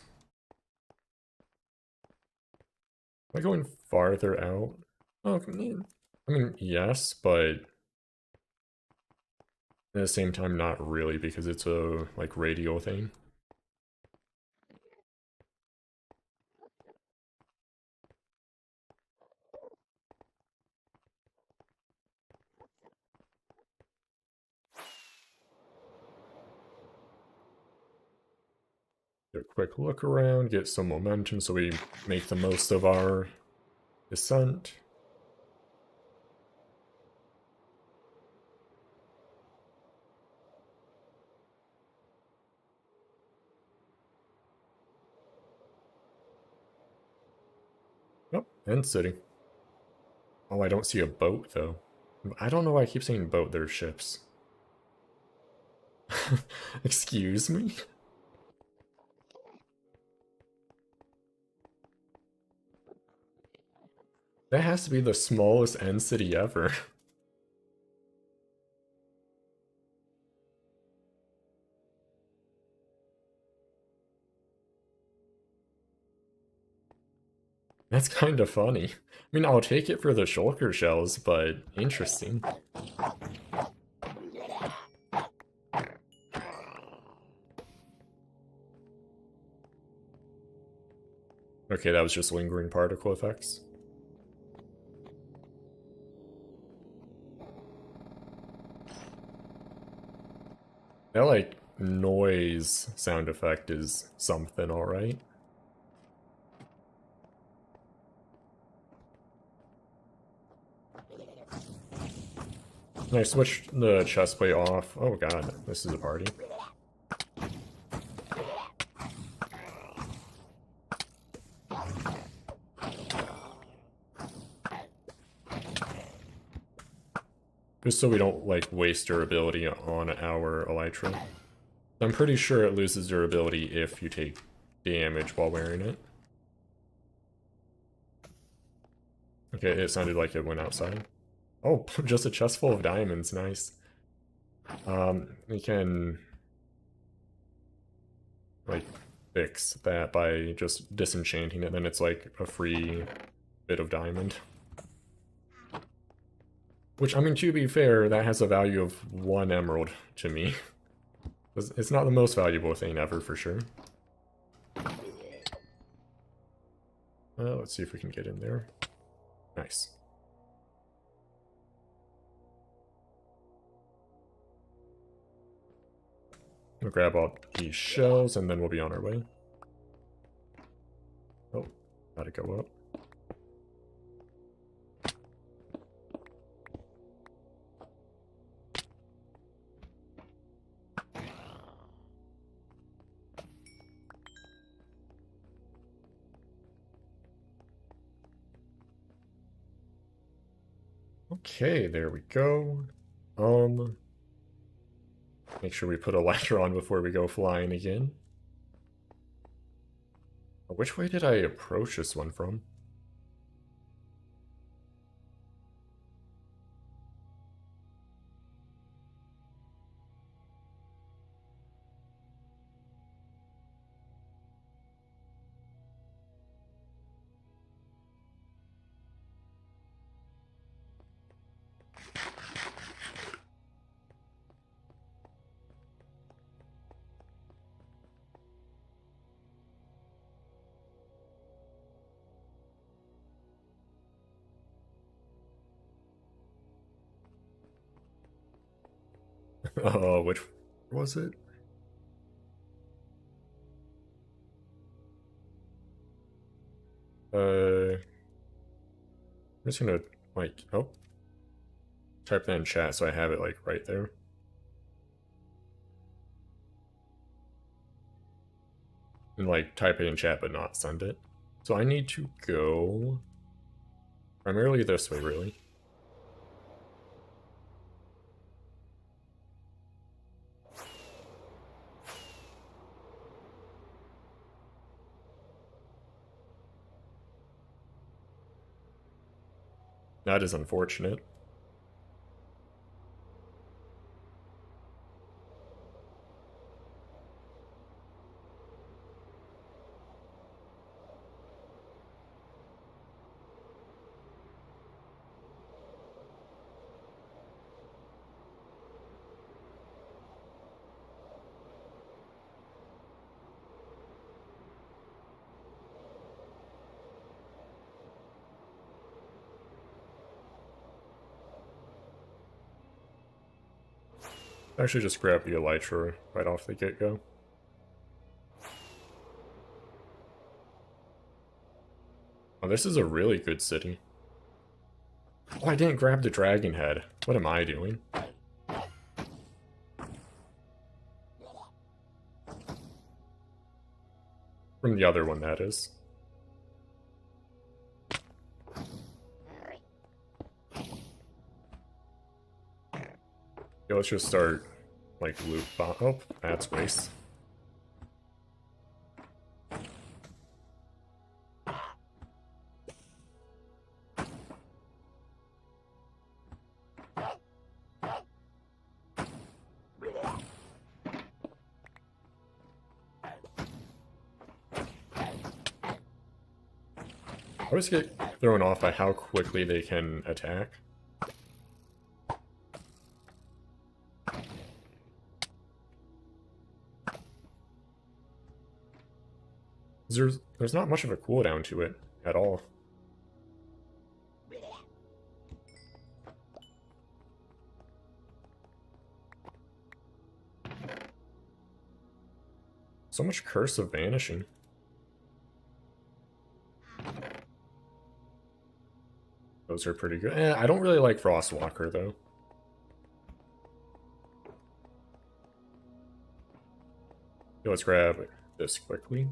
Am I going farther out? Oh, I mean, yes, but at the same time, not really because it's a, like, radial thing. Do a quick look around, get some momentum so we make the most of our descent. Oh, end city. Oh, I don't see a boat, though. I don't know why I keep saying boat, they're ships. Excuse me? That has to be the smallest end city ever. That's kind of funny. I mean, I'll take it for the shulker shells, but interesting. Okay, that was just lingering particle effects. That, like, noise sound effect is something, alright? And I switched the chest plate off. Oh god, this is a party. Just so we don't, like, waste durability on our elytra. I'm pretty sure it loses durability if you take damage while wearing it. Okay, it sounded like it went outside. Oh, just a chest full of diamonds, nice. We can, like, fix that by just disenchanting it, then it's like a free bit of diamond. Which, I mean, to be fair, that has a value of 1 emerald to me. It's not the most valuable thing ever, for sure. Let's see if we can get in there. Nice. We'll grab all these shells, and then we'll be on our way. Oh, gotta go up. Okay, there we go. Make sure we put a ladder on before we go flying again. Which way did I approach this one from? Which was it? I'm just gonna, like, oh. Type that in chat so I have it, like, right there. And, like, type it in chat but not send it. So I need to go primarily this way, really. That is unfortunate. Actually, just grab the elytra right off the get-go. Oh, this is a really good city. Oh, I didn't grab the dragon head. What am I doing? From the other one, that is. Yeah, let's just start, like, loot bomb. Oh, that's waste. I always get thrown off by how quickly they can attack. There's not much of a cooldown to it at all. So much curse of vanishing. Those are pretty good. I don't really like Frostwalker though. let's grab this quickly.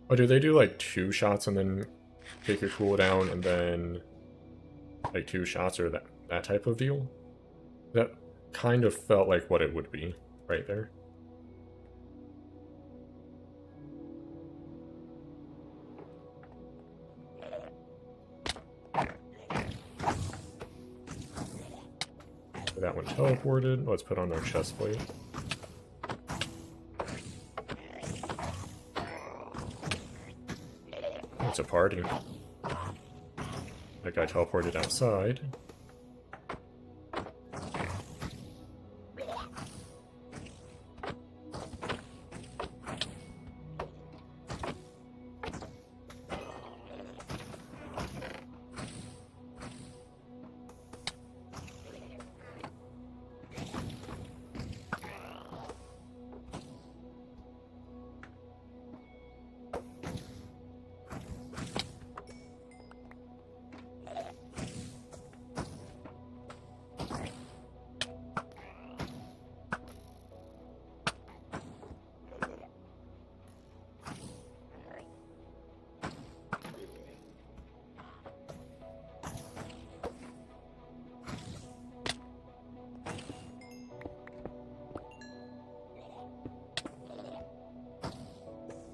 Oh, do they do like 2 shots and then take your cooldown and then like 2 shots or that type of deal? That kind of felt like what it would be right there. That one teleported. Let's put on our chest plate. It's a party. That guy teleported outside.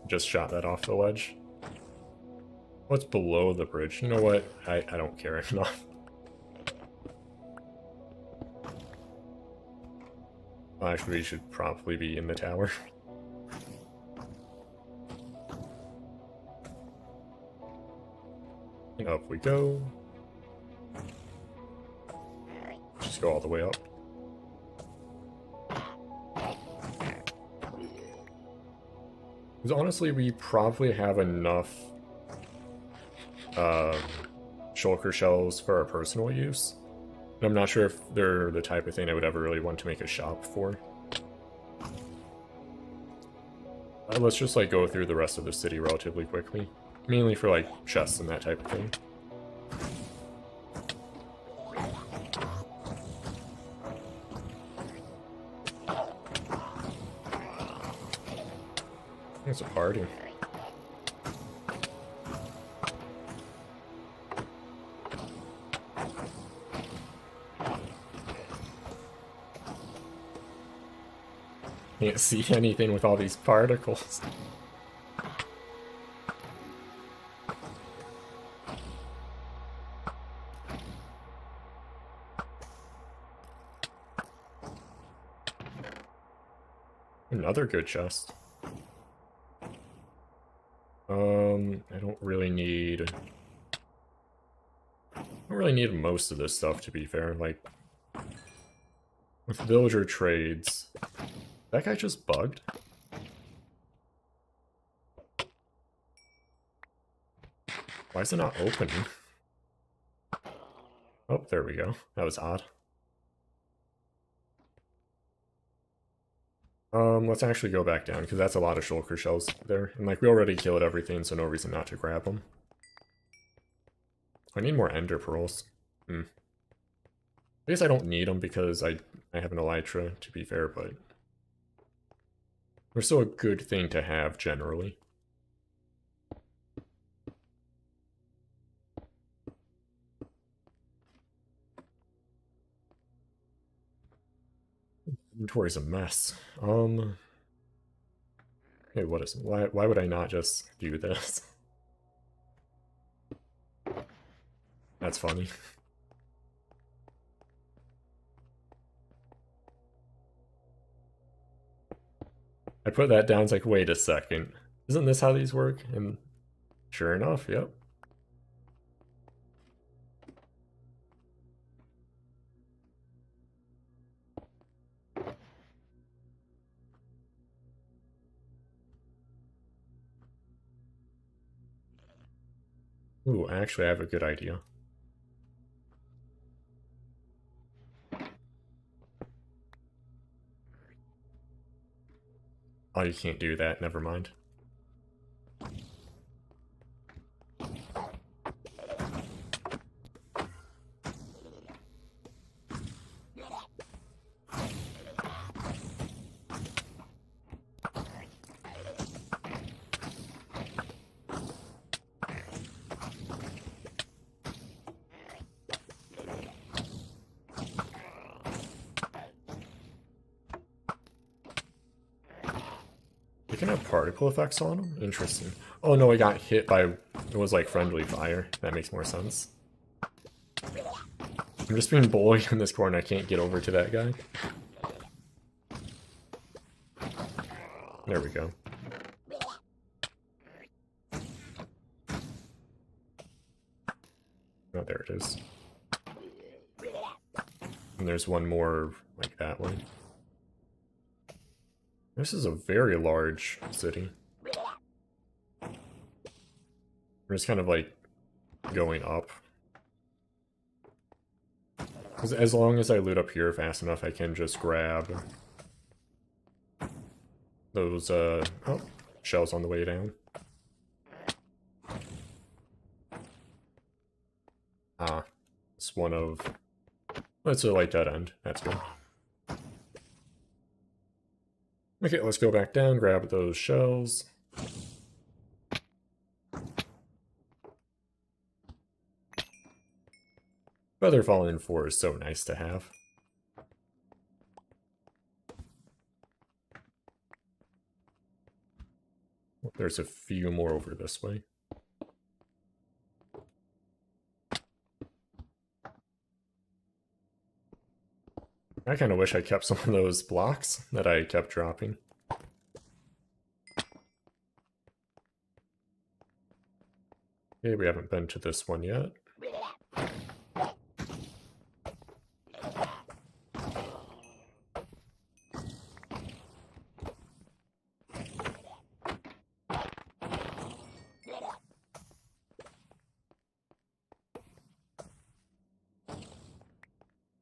Just shot that off the ledge. What's below the bridge? You know what? I don't care enough. Actually, we should probably be in the tower. And up we go. Just go all the way up. Because honestly, we probably have enough shulker shells for our personal use. And I'm not sure if they're the type of thing I would ever really want to make a shop for. Let's just like go through the rest of the city relatively quickly. Mainly for like chests and that type of thing. It's a party. Can't see anything with all these particles. Another good chest. I don't really need most of this stuff, to be fair. Like, with villager trades, that guy just bugged? Why is it not opening? Oh, there we go. That was odd. Let's actually go back down, because that's a lot of shulker shells there. And, like, we already killed everything, so no reason not to grab them. I need more ender pearls. I guess I don't need them because I have an elytra, to be fair, but they're still a good thing to have, generally. Inventory's a mess. Hey, why would I not just do this? That's funny. I put that down, it's like, wait a second. Isn't this how these work? And sure enough, yep. Ooh, actually I have a good idea. Oh, you can't do that, never mind. You can have particle effects on them? Interesting. Oh no, I got hit by... It was like friendly fire. That makes more sense. I'm just being bullied in this corner. I can't get over to that guy. There we go. Oh, there it is. And there's one more, like, that way. This is a very large city. We're just kind of, like, going up. Because as long as I loot up here fast enough, I can just grab those, oh, shells on the way down. Ah, it's one of... It's a light dead end. That's good. Okay, let's go back down, grab those shells. Feather Fallen 4 is so nice to have. There's a few more over this way. I kind of wish I kept some of those blocks that I kept dropping. Okay, we haven't been to this one yet.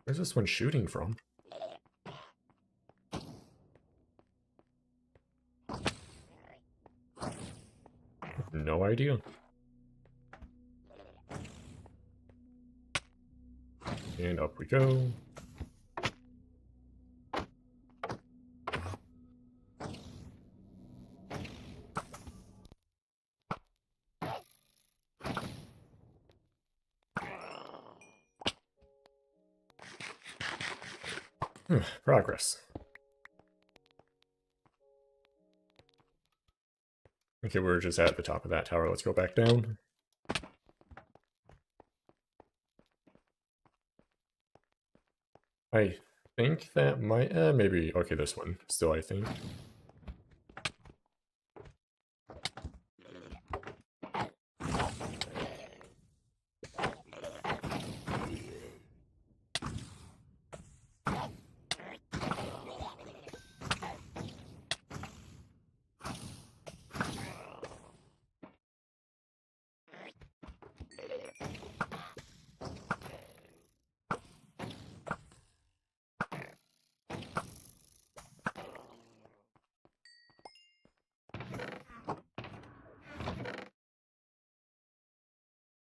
Where's this one shooting from? No idea. And up we go. Progress. Okay, we're just at the top of that tower. Let's go back down. I think that might... maybe... Okay, this one. Still, I think.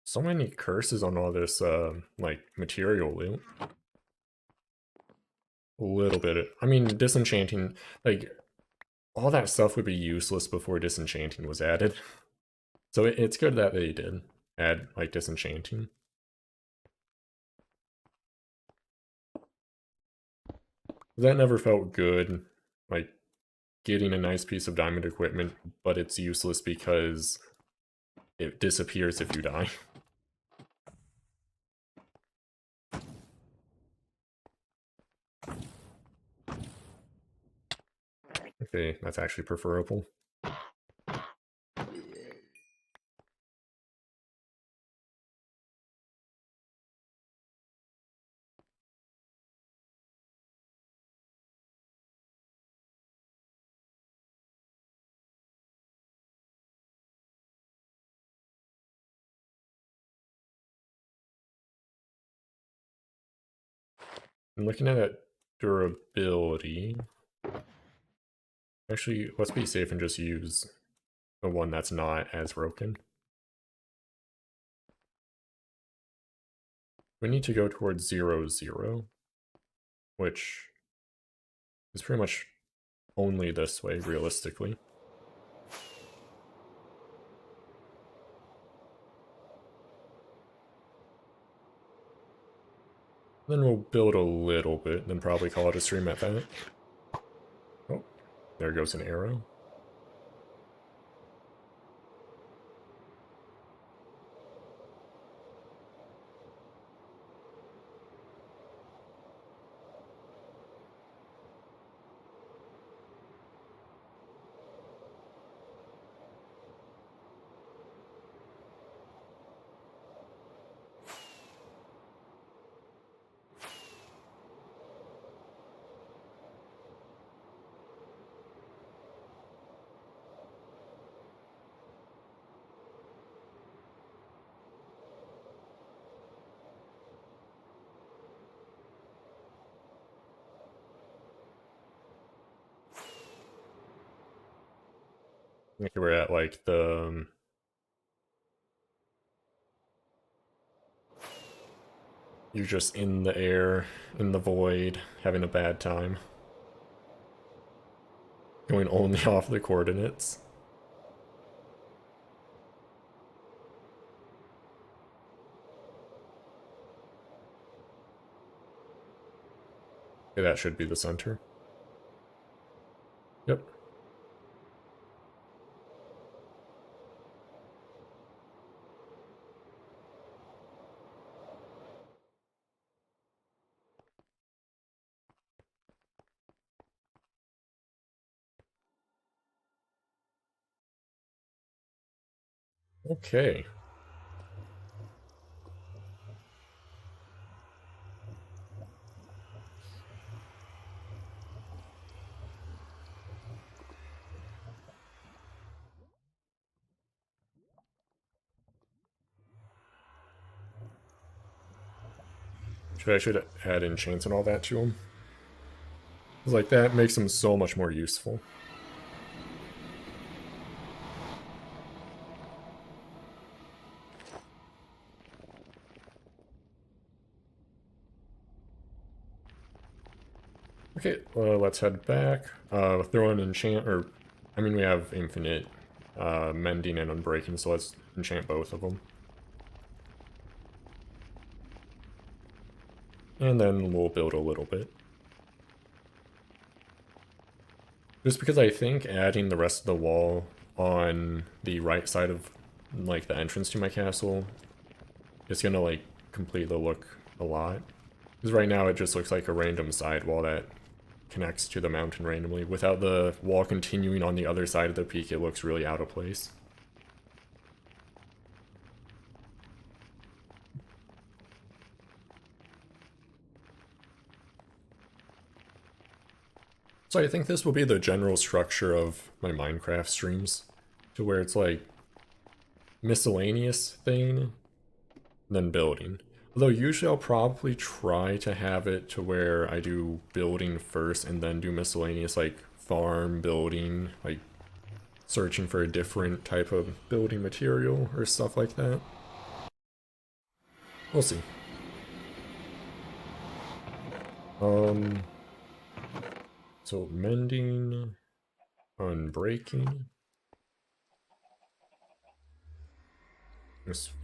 So many curses on all this, like, material loot. A little bit. I mean, disenchanting, like, all that stuff would be useless before disenchanting was added. So it's good that they did add, like, disenchanting. That never felt good, like, getting a nice piece of diamond equipment, but it's useless because it disappears if you die. Okay, that's actually preferable. I'm looking at that durability. Actually, let's be safe and just use the one that's not as broken. We need to go towards 0, 0, which is pretty much only this way, realistically. Then we'll build a little bit, then probably call it a stream at that. Oh, there goes an arrow. I think we're at like the you're just in the air, in the void, having a bad time. Going only off the coordinates. Okay, that should be the center. Yep. Okay. I should add enchants and all that to him. Like, that makes him so much more useful. Okay, let's head back. Throw an enchant, or, I mean, we have infinite mending and unbreaking, so let's enchant both of them. And then we'll build a little bit. Just because I think adding the rest of the wall on the right side of, like, the entrance to my castle is gonna, like, complete the look a lot. Because right now it just looks like a random side wall that connects to the mountain randomly. Without the wall continuing on the other side of the peak, it looks really out of place. So I think this will be the general structure of my Minecraft streams, to where it's like miscellaneous thing, then building. Although usually I'll probably try to have it to where I do building first and then do miscellaneous, like farm, building, like searching for a different type of building material or stuff like that. We'll see. So mending, unbreaking.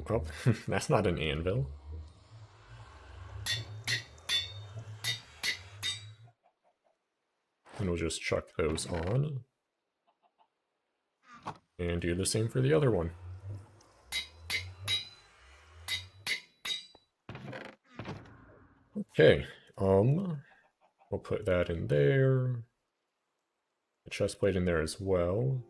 Oh, that's not an anvil. And we'll just chuck those on. And do the same for the other one. Okay, we'll put that in there. The chest plate in there as well.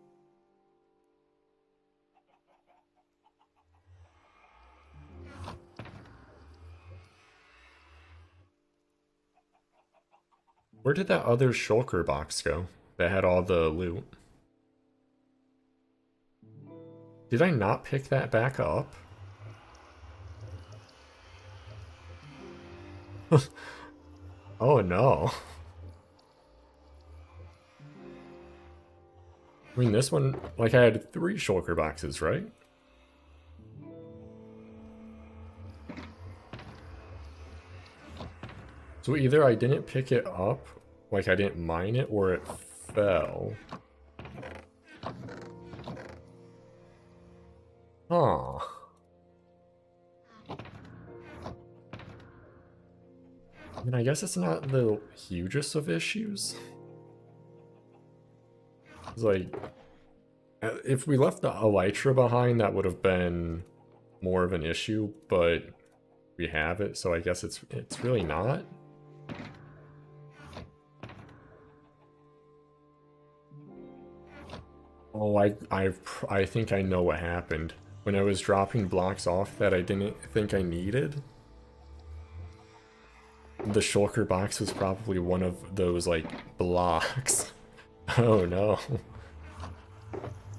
Where did that other shulker box go that had all the loot? Did I not pick that back up? Oh no. I mean, this one, like, I had 3 shulker boxes, right? So either I didn't pick it up, like I didn't mine it, or it fell. Huh. I mean, I guess it's not the hugest of issues. It's like, if we left the elytra behind, that would have been more of an issue, but we have it, so I guess it's really not. Oh, I think I know what happened. When I was dropping blocks off that I didn't think I needed, the shulker box was probably one of those, like, blocks. Oh no.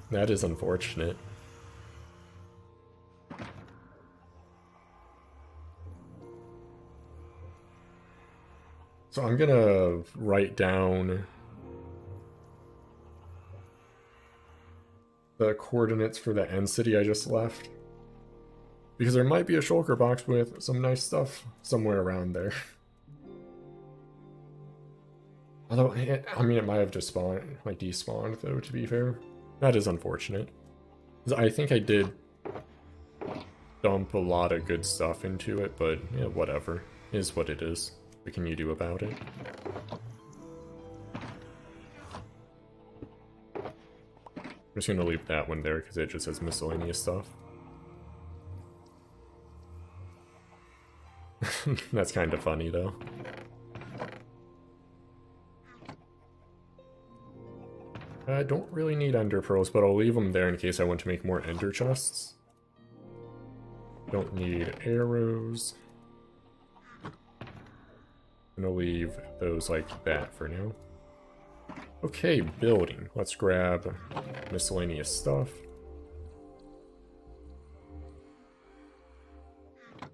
That is unfortunate. So I'm gonna write down the coordinates for the end city I just left. Because there might be a shulker box with some nice stuff somewhere around there. Although, I mean, it might have just spawned, like, despawned, though, to be fair. That is unfortunate. I think I did dump a lot of good stuff into it, but, yeah, whatever. It is what it is. What can you do about it? I'm just gonna leave that one there, because it just says miscellaneous stuff. That's kind of funny, though. I don't really need ender pearls, but I'll leave them there in case I want to make more ender chests. Don't need arrows. I'm gonna leave those like that for now. Okay, building. Let's grab miscellaneous stuff.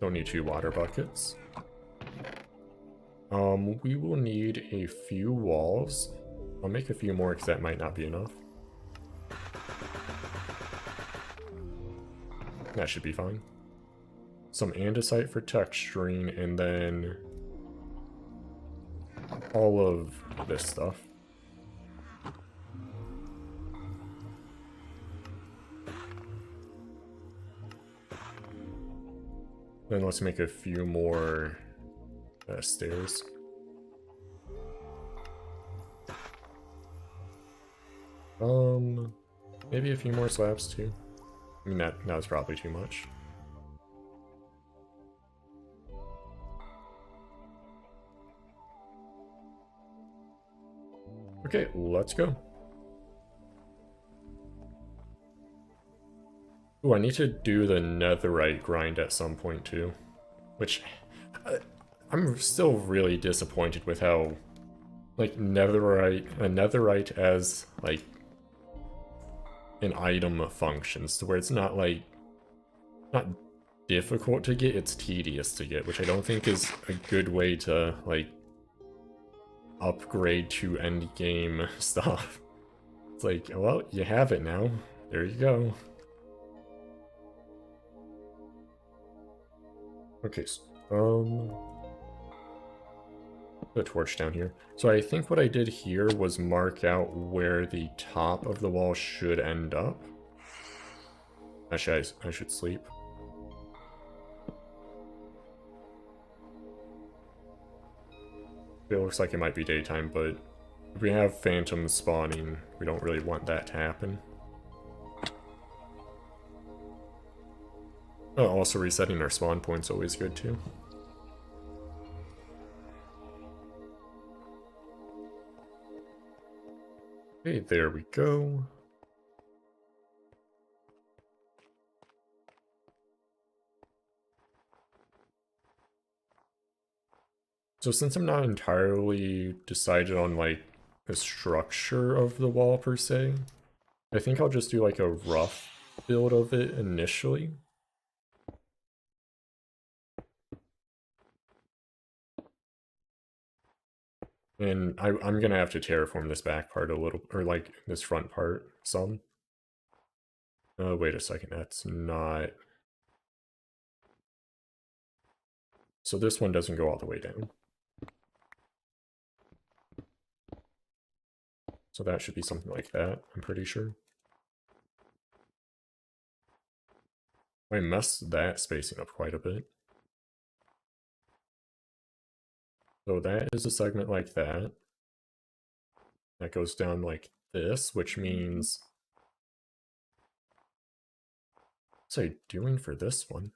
Don't need 2 water buckets. We will need a few walls. I'll make a few more because that might not be enough. That should be fine. Some andesite for texturing, and then all of this stuff. Then let's make a few more stairs. Maybe a few more slabs too. I mean, that was probably too much. Okay, let's go. Ooh, I need to do the netherite grind at some point too. Which, I'm still really disappointed with how, like, a netherite as, like, an item functions, to where it's not, like, not difficult to get, it's tedious to get, which I don't think is a good way to, like, upgrade to end game stuff. It's like, well, you have it now. There you go. Okay, put a torch down here. So I think what I did here was mark out where the top of the wall should end up. Actually, I should sleep. It looks like it might be daytime, but if we have phantoms spawning, we don't really want that to happen. Oh, also resetting our spawn point's always good too. Okay, there we go. So since I'm not entirely decided on, like, the structure of the wall per se, I think I'll just do, like, a rough build of it initially. And I'm gonna have to terraform this back part a little, or like this front part some. Wait a second, that's not... So this one doesn't go all the way down. So that should be something like that, I'm pretty sure. I messed that spacing up quite a bit. So that is a segment like that. That goes down like this, which means... What's I doing for this one?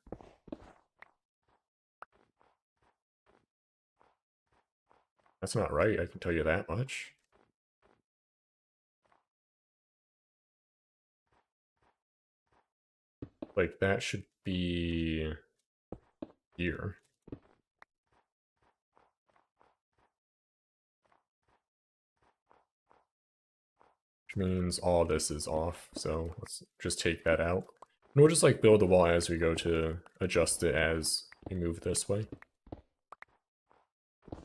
That's not right, I can tell you that much. Like, that should be here. Which means all this is off, so let's just take that out. And we'll just like build the wall as we go to adjust it as we move this way.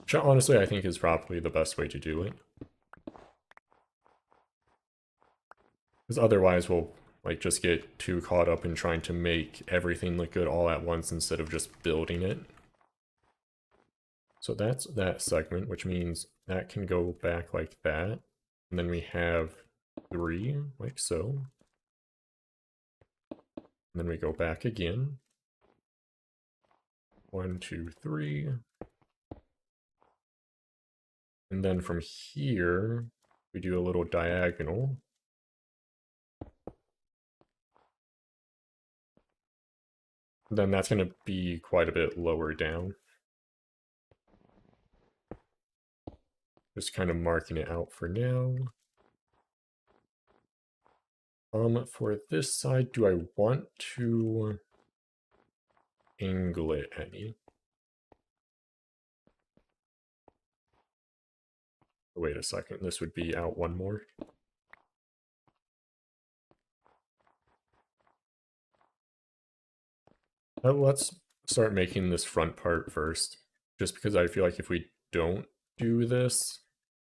Which honestly I think is probably the best way to do it. Because otherwise we'll like just get too caught up in trying to make everything look good all at once instead of just building it. So that's that segment, which means that can go back like that. And then we have 3, like so. And then we go back again. 1, 2, 3. And then from here, we do a little diagonal. Then that's going to be quite a bit lower down. Just kind of marking it out for now. For this side, do I want to angle it any? Wait a second, this would be out one more. Let's start making this front part first, just because I feel like if we don't do this,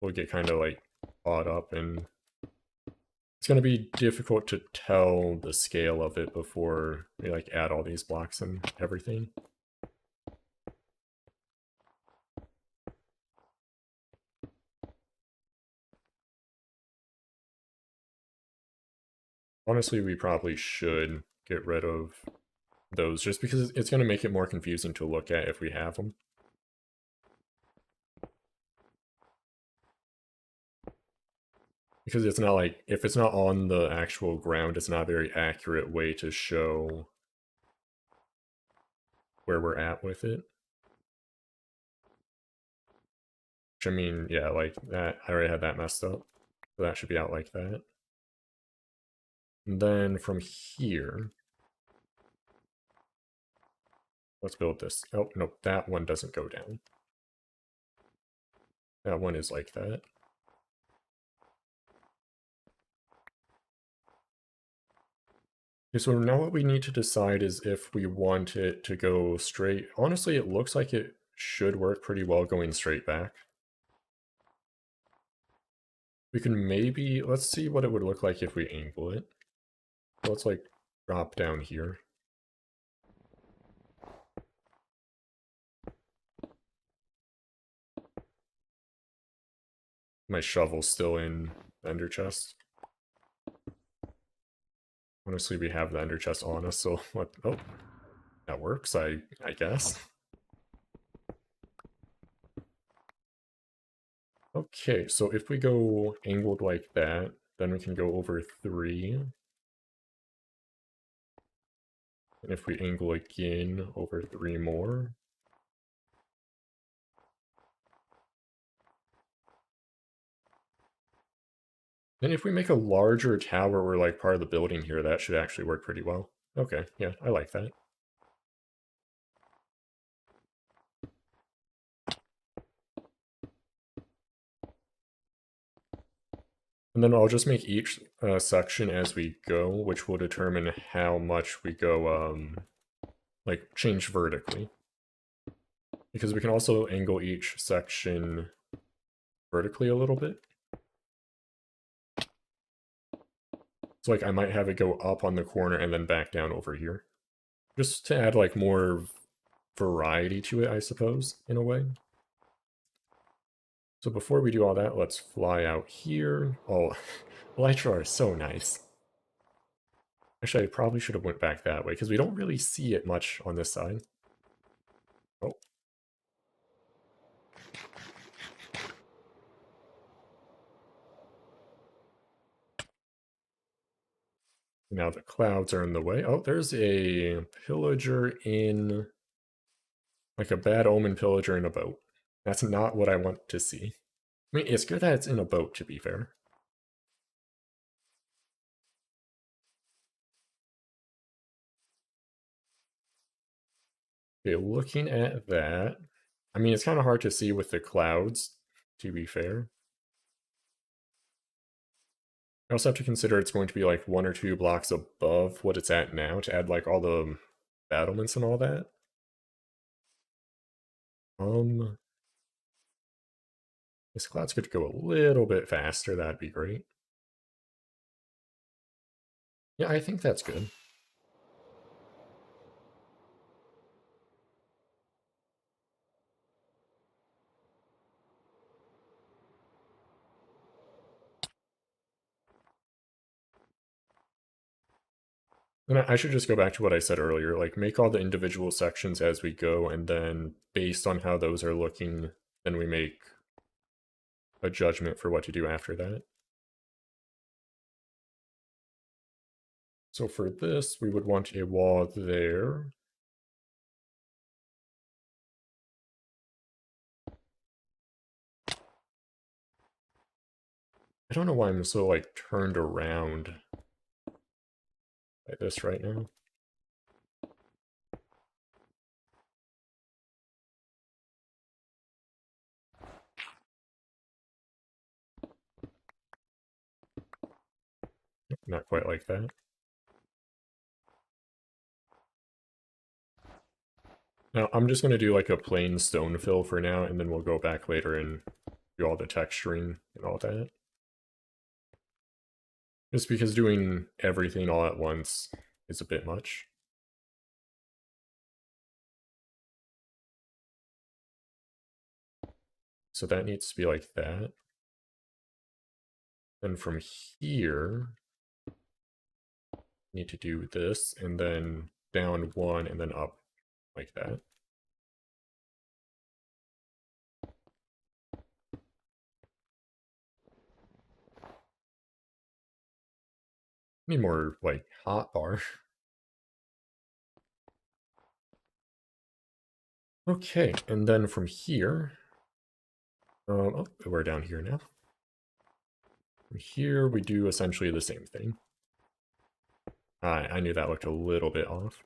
we'll get kind of like caught up and it's going to be difficult to tell the scale of it before we like add all these blocks and everything. Honestly, we probably should get rid of those just because it's going to make it more confusing to look at if we have them. Because it's not like, if it's not on the actual ground, it's not a very accurate way to show where we're at with it. Which, I mean, yeah, like that, I already had that messed up. So that should be out like that. And then from here, let's build this. Oh, no, that one doesn't go down. That one is like that. Okay, so now what we need to decide is if we want it to go straight. Honestly, it looks like it should work pretty well going straight back. We can maybe, let's see what it would look like if we angle it. So let's like drop down here. My shovel's still in the ender chest. Honestly, we have the ender chest on us, so what? Oh, that works, I guess. Okay, so if we go angled like that, then we can go over 3. And if we angle again, over 3 more. Then if we make a larger tower or like part of the building here, that should actually work pretty well. Okay, yeah, I like that. And then I'll just make each section as we go, which will determine how much we go, like, change vertically. Because we can also angle each section vertically a little bit. So like I might have it go up on the corner and then back down over here. Just to add like more variety to it, I suppose, in a way. So before we do all that, let's fly out here. Oh, elytra are so nice. Actually, I probably should have went back that way, because we don't really see it much on this side. Oh. Now the clouds are in the way. Oh, there's a pillager in... like a bad omen pillager in a boat. That's not what I want to see. I mean, it's good that it's in a boat, to be fair. Okay, looking at that, I mean, it's kind of hard to see with the clouds, to be fair. I also have to consider it's going to be like 1 or 2 blocks above what it's at now to add like all the battlements and all that. This clouds could go a little bit faster, that'd be great. Yeah, I think that's good. And I should just go back to what I said earlier, like make all the individual sections as we go, and then based on how those are looking, then we make a judgment for what to do after that. So for this, we would want a wall there. I don't know why I'm so like turned around like this right now. Not quite like that. Now, I'm just going to do like a plain stone fill for now, and then we'll go back later and do all the texturing and all that. Just because doing everything all at once is a bit much. So that needs to be like that. Then from here, need to do this, and then down 1, and then up like that. Need more, like, hot bar. Okay, and then from here... oh, we're down here now. From here, we do essentially the same thing. I knew that looked a little bit off.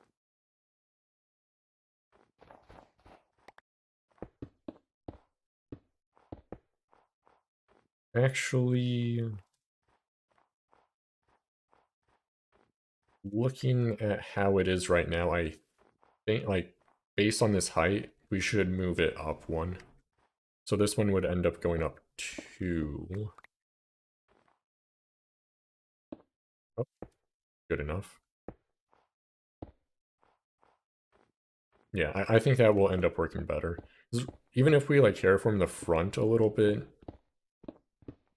Actually, looking at how it is right now, I think, like, based on this height, we should move it up 1. So this one would end up going up 2. Oh, good enough. Yeah, I think that will end up working better. Even if we, like, terraform the front a little bit,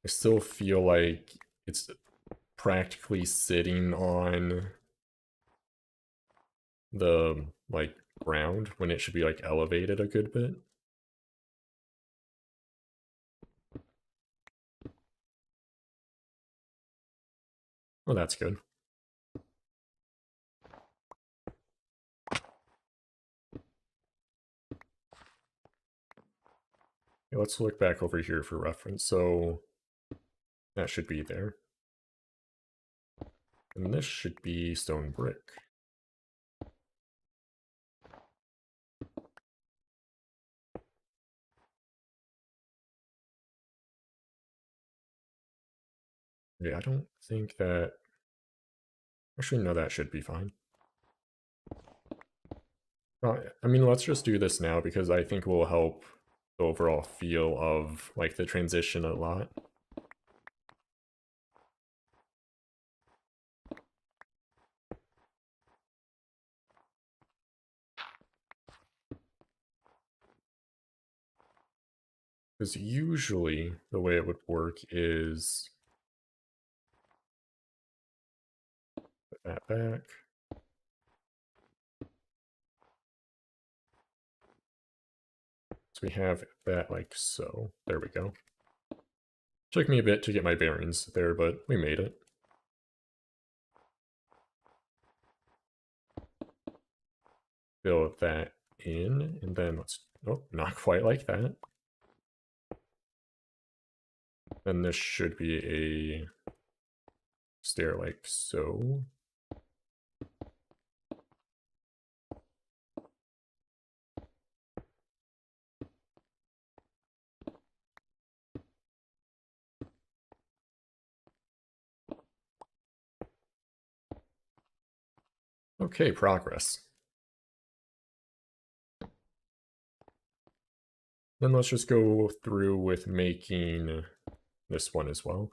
I still feel like it's practically sitting on the, like, ground when it should be, like, elevated a good bit. Well, that's good. Okay, let's look back over here for reference. So that should be there. And this should be stone brick. Yeah, I don't think that... Actually, no, that should be fine. I mean, let's just do this now because I think it will help the overall feel of like the transition a lot. Because usually the way it would work is put that back. So we have that like so. There we go. Took me a bit to get my bearings there, but we made it. Fill that in, and then let's, oh, not quite like that. Then this should be a stair like so. Okay, progress. Then let's just go through with making this one as well.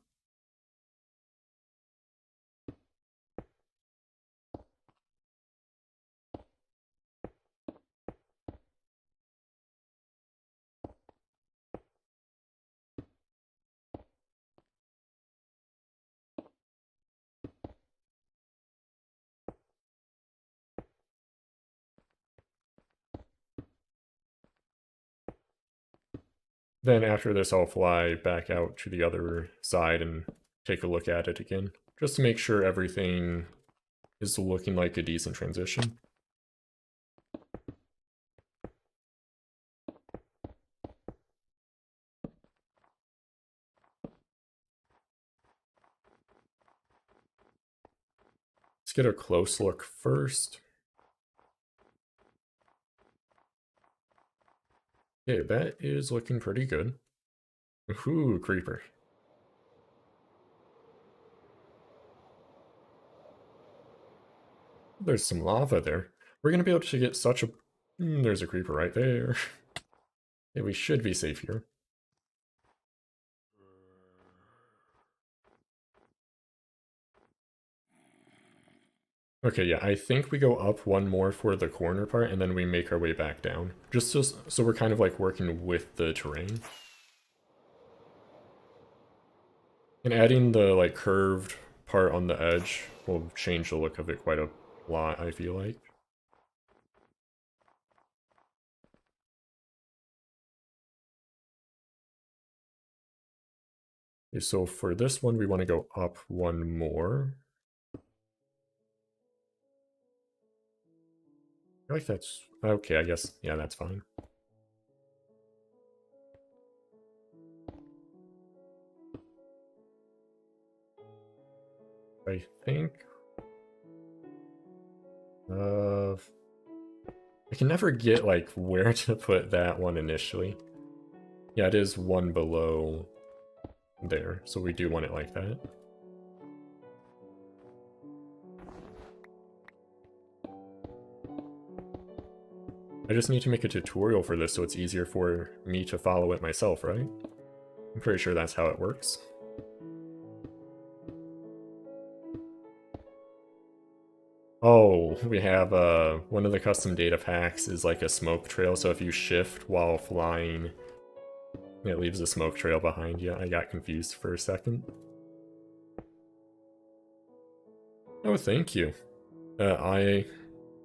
Then after this, I'll fly back out to the other side and take a look at it again, just to make sure everything is looking like a decent transition. Let's get a close look first. Okay, that is looking pretty good. Ooh, creeper. There's some lava there. We're gonna be able to get such a... there's a creeper right there. Yeah, we should be safe here. Okay, yeah, I think we go up one more for the corner part, and then we make our way back down. Just so we're kind of like working with the terrain. And adding the like curved part on the edge will change the look of it quite a lot, I feel like. Okay, so for this one, we want to go up one more. I feel like that's... okay, I guess, yeah, that's fine. I think... I can never get, like, where to put that one initially. Yeah, it is one below there, so we do want it like that. I just need to make a tutorial for this so it's easier for me to follow it myself, right? I'm pretty sure that's how it works. Oh, we have one of the custom data packs is like a smoke trail, so if you shift while flying, it leaves a smoke trail behind you. I got confused for a second. Oh, thank you.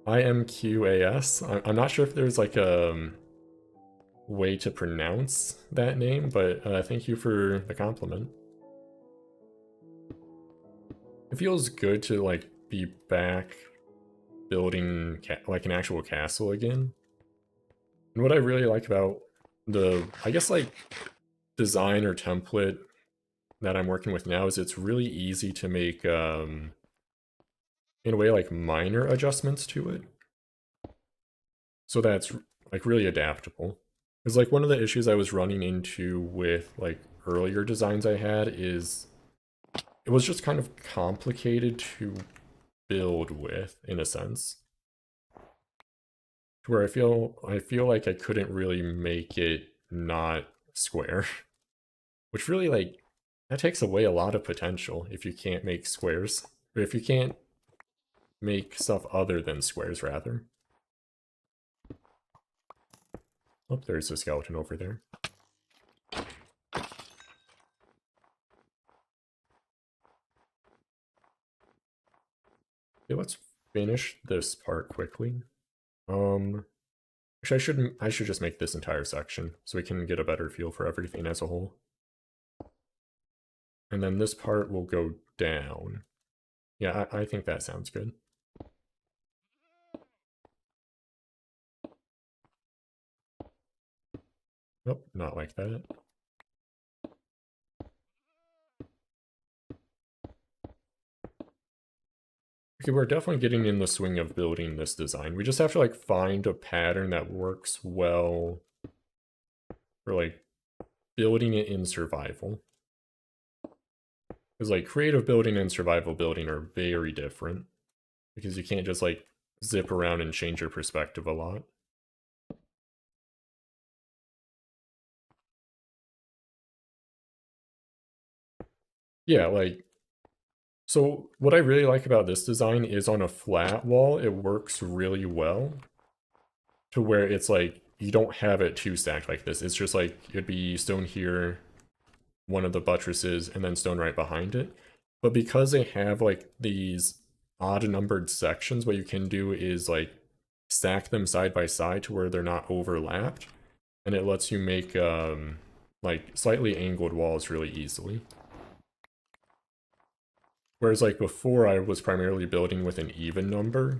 IMQAS. I'm not sure if there's like a way to pronounce that name, but thank you for the compliment. It feels good to like be back building like an actual castle again. And what I really like about the, I guess like design or template that I'm working with now is it's really easy to make in a way like minor adjustments to it. So that's like really adaptable. Because like one of the issues I was running into with like earlier designs I had is it was just kind of complicated to build with, in a sense. Where I feel like I couldn't really make it not square. Which really, like, that takes away a lot of potential if you can't make squares. Or if you can't make stuff other than squares, rather. Oh, there's a skeleton over there. Okay, let's finish this part quickly. Actually, I should just make this entire section so we can get a better feel for everything as a whole. And then this part will go down. Yeah, I think that sounds good. Nope, not like that. Okay, we're definitely getting in the swing of building this design. We just have to, like, find a pattern that works well for, like, building it in survival. Because, like, creative building and survival building are very different. Because you can't just, like, zip around and change your perspective a lot. Yeah, like, so what I really like about this design is on a flat wall, it works really well. To where it's like, you don't have it too stacked like this. It's just like, it'd be stone here, one of the buttresses, and then stone right behind it. But because they have like these odd numbered sections, what you can do is like stack them side by side to where they're not overlapped. And it lets you make like slightly angled walls really easily. Whereas like before I was primarily building with an even number,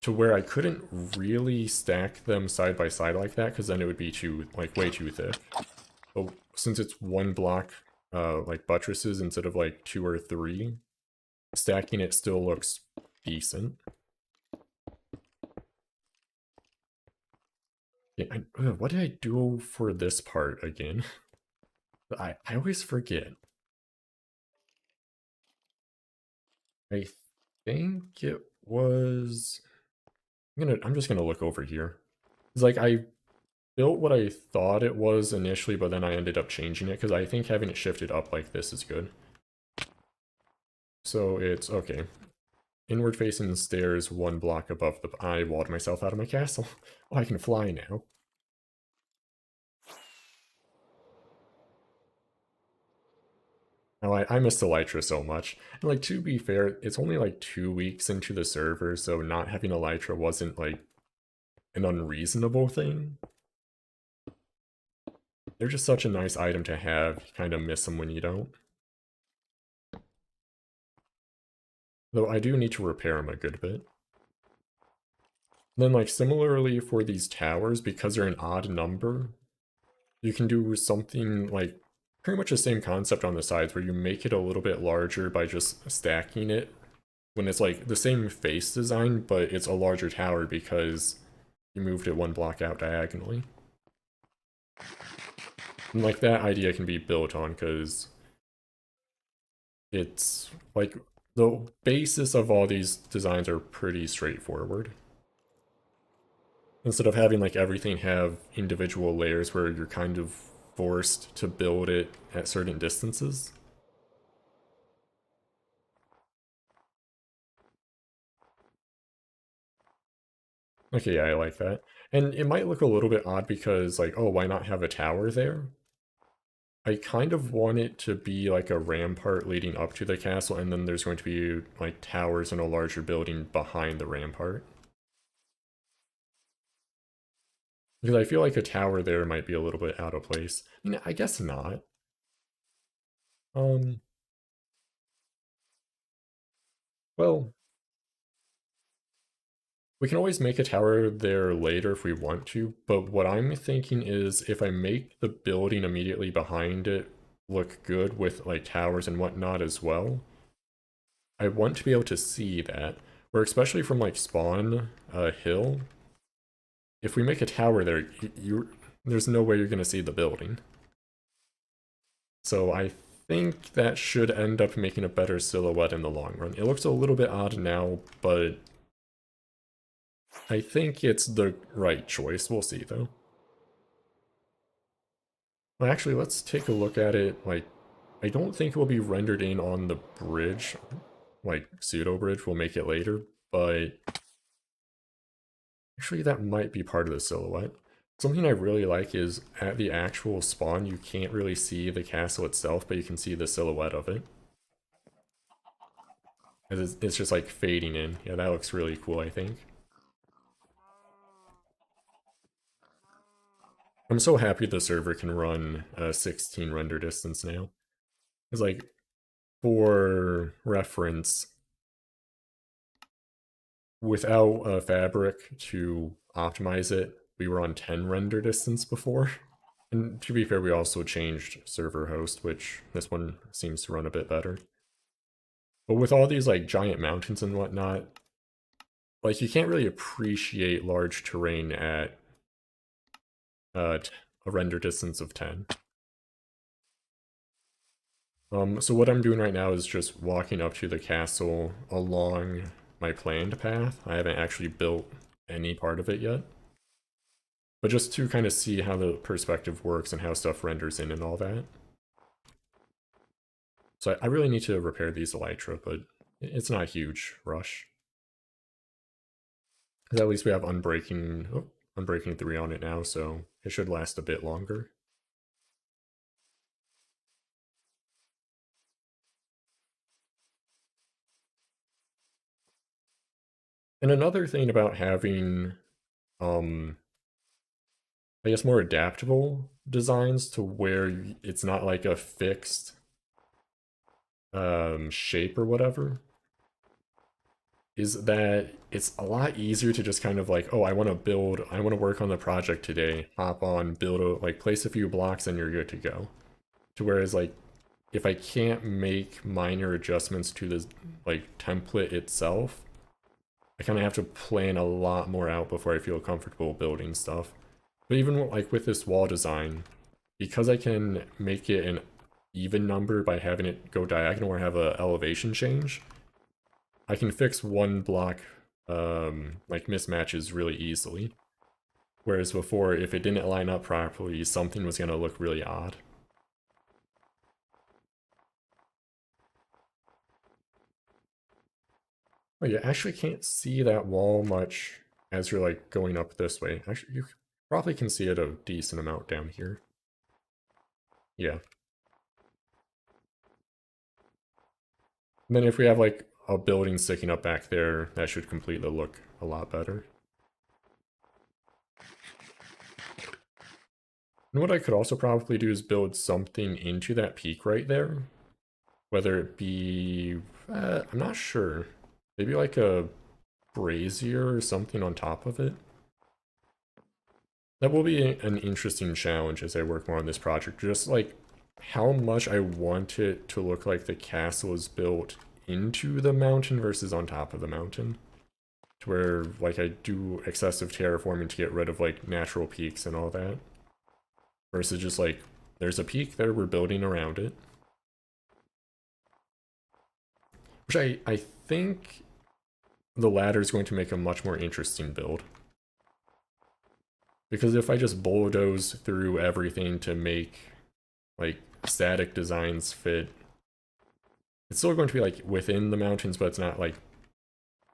to where I couldn't really stack them side by side like that, because then it would be too, like, way too thick. But since it's one block, like, buttresses instead of, like, 2 or 3, stacking it still looks decent. Yeah, what did I do for this part again? I always forget. I think it was... I'm just gonna look over here. It's like I built what I thought it was initially, but then I ended up changing it because I think having it shifted up like this is good. So it's okay. Inward facing stairs, 1 block above the... I walled myself out of my castle. Oh, I can fly now. Oh, I miss elytra so much. And, like, to be fair, it's only like 2 weeks into the server, so not having elytra wasn't like an unreasonable thing. They're just such a nice item to have. You kind of miss them when you don't. Though I do need to repair them a good bit. Then, like, similarly for these towers, because they're an odd number, you can do something like pretty much the same concept on the sides where you make it a little bit larger by just stacking it when it's like the same face design, but it's a larger tower because you moved it 1 block out diagonally. And like that idea can be built on because it's like the basis of all these designs are pretty straightforward. Instead of having like everything have individual layers where you're kind of forced to build it at certain distances. Okay, yeah, I like that. And it might look a little bit odd because, like, oh, why not have a tower there? I kind of want it to be like a rampart leading up to the castle, and then there's going to be, like, towers in a larger building behind the rampart. Because I feel like a tower there might be a little bit out of place. I mean, I guess not. Well, we can always make a tower there later if we want to, but what I'm thinking is if I make the building immediately behind it look good with like towers and whatnot as well, I want to be able to see that. Or especially from like spawn hill, if we make a tower there, there's no way you're going to see the building. So I think that should end up making a better silhouette in the long run. It looks a little bit odd now, but I think it's the right choice. We'll see, though. Well, actually, let's take a look at it. Like, I don't think it will be rendered in on the bridge, like pseudo bridge. We'll make it later, but actually, that might be part of the silhouette. Something I really like is at the actual spawn, you can't really see the castle itself, but you can see the silhouette of it. It's just like fading in. Yeah, that looks really cool, I think. I'm so happy the server can run a 16 render distance now. It's like, for reference, without a fabric to optimize it, we were on 10 render distance before. And to be fair, we also changed server host, which this one seems to run a bit better. But with all these like giant mountains and whatnot, like you can't really appreciate large terrain at a render distance of 10. So what I'm doing right now is just walking up to the castle along my planned path. I haven't actually built any part of it yet. But just to kind of see how the perspective works and how stuff renders in and all that. So I really need to repair these elytra, but it's not a huge rush. Because at least we have Unbreaking 3 on it now, so it should last a bit longer. And another thing about having, I guess, more adaptable designs to where it's not like a fixed shape or whatever, is that it's a lot easier to just kind of like, oh, I want to work on the project today, hop on, place a few blocks and you're good to go. To whereas like, if I can't make minor adjustments to the like template itself, I kind of have to plan a lot more out before I feel comfortable building stuff. But even like with this wall design, because I can make it an even number by having it go diagonal or have a elevation change, I can fix one block like mismatches really easily. Whereas before, if it didn't line up properly, something was going to look really odd. Oh, you actually can't see that wall much as you're like going up this way. Actually, you probably can see it a decent amount down here. Yeah. And then if we have like a building sticking up back there, that should complete the look a lot better. And what I could also probably do is build something into that peak right there. Whether it be, I'm not sure. Maybe like a brazier or something on top of it. That will be an interesting challenge as I work more on this project. Just like how much I want it to look like the castle is built into the mountain versus on top of the mountain. To where like I do excessive terraforming to get rid of like natural peaks and all that. Versus just like, there's a peak there, we're building around it. Which I think the ladder is going to make a much more interesting build. Because if I just bulldoze through everything to make like static designs fit, it's still going to be like within the mountains, but it's not like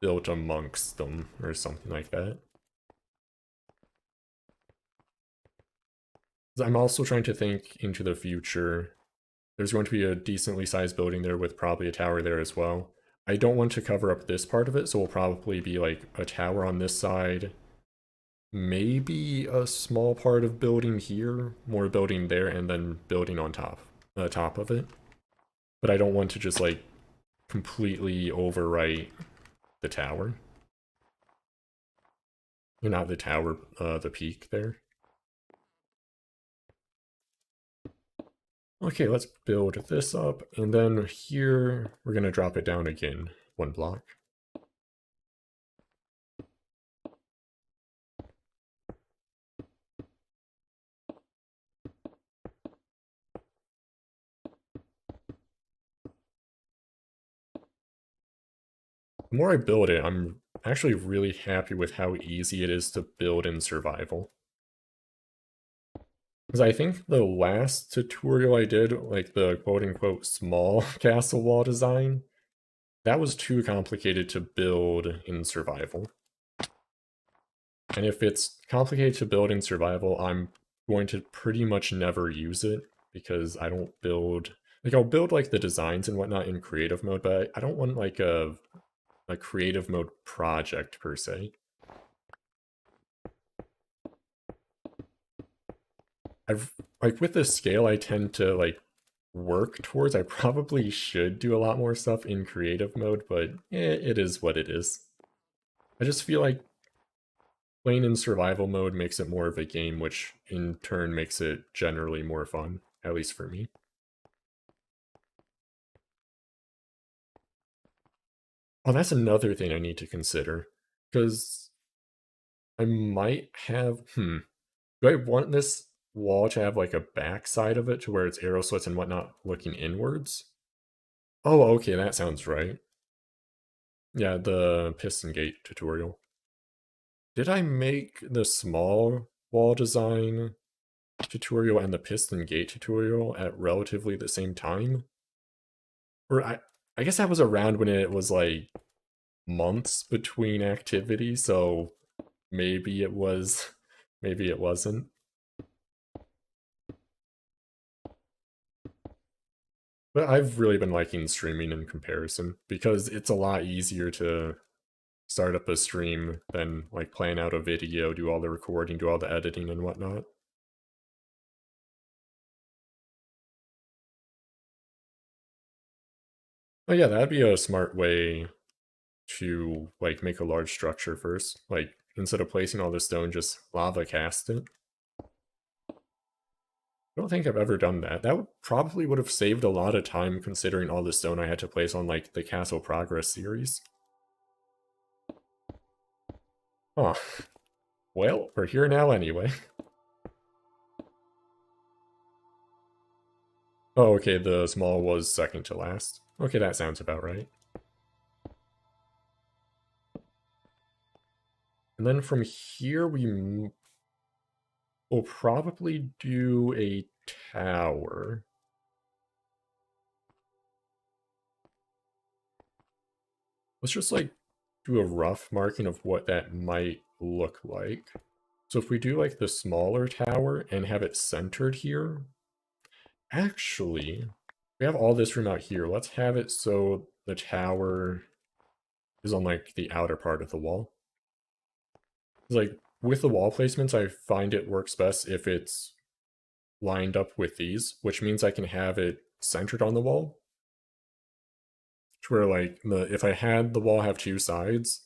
built amongst them or something like that. I'm also trying to think into the future. There's going to be a decently sized building there with probably a tower there as well. I don't want to cover up this part of it, so we'll probably be like a tower on this side. Maybe a small part of building here, more building there, and then building on top of it. But I don't want to just like completely overwrite the tower. Not the tower, the peak there. Okay, let's build this up, and then here we're gonna drop it down again, one block. The more I build it, I'm actually really happy with how easy it is to build in survival. Because I think the last tutorial I did, like the quote-unquote small castle wall design, that was too complicated to build in survival. And if it's complicated to build in survival, I'm going to pretty much never use it, because I don't build... Like, I'll build, like, the designs and whatnot in creative mode, but I don't want, like, a creative mode project, per se. Like, with the scale I tend to, like, work towards, I probably should do a lot more stuff in creative mode, but it is what it is. I just feel like playing in survival mode makes it more of a game, which in turn makes it generally more fun, at least for me. Oh, that's another thing I need to consider, because I might have... do I want this wall to have, like, a back side of it to where it's arrow slits and whatnot looking inwards? Oh, okay, that sounds right. Yeah, the piston gate tutorial. Did I make the small wall design tutorial and the piston gate tutorial at relatively the same time? Or I guess that was around when it was, like, months between activities, so maybe it was, maybe it wasn't. But I've really been liking streaming in comparison, because it's a lot easier to start up a stream than, like, plan out a video, do all the recording, do all the editing and whatnot. Oh yeah, that'd be a smart way to, like, make a large structure first. Like, instead of placing all the stone, just lava cast it. I don't think I've ever done that. That would have saved a lot of time, considering all the stone I had to place on, like, the Castle Progress series. Huh. Well, we're here now anyway. Oh, okay, the small was second to last. Okay, that sounds about right. And then from here, we'll probably do a tower. Let's just, like, do a rough marking of what that might look like. So if we do, like, the smaller tower and have it centered here, actually, we have all this room out here. Let's have it so the tower is on, like, the outer part of the wall. Like, with the wall placements, I find it works best if it's lined up with these, which means I can have it centered on the wall. To where, like, if I had the wall have two sides,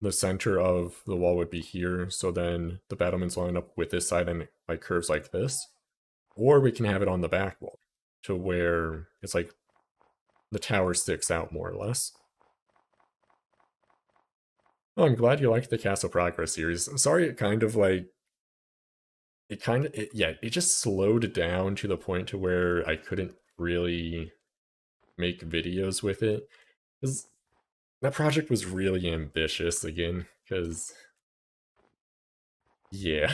the center of the wall would be here, so then the battlements line up with this side and it, like, curves like this. Or we can have it on the back wall, to where it's like the tower sticks out more or less. Oh, I'm glad you liked the Castle Progress series. I'm sorry it kind of, like, it just slowed down to the point to where I couldn't really make videos with it. Because that project was really ambitious again, because, yeah,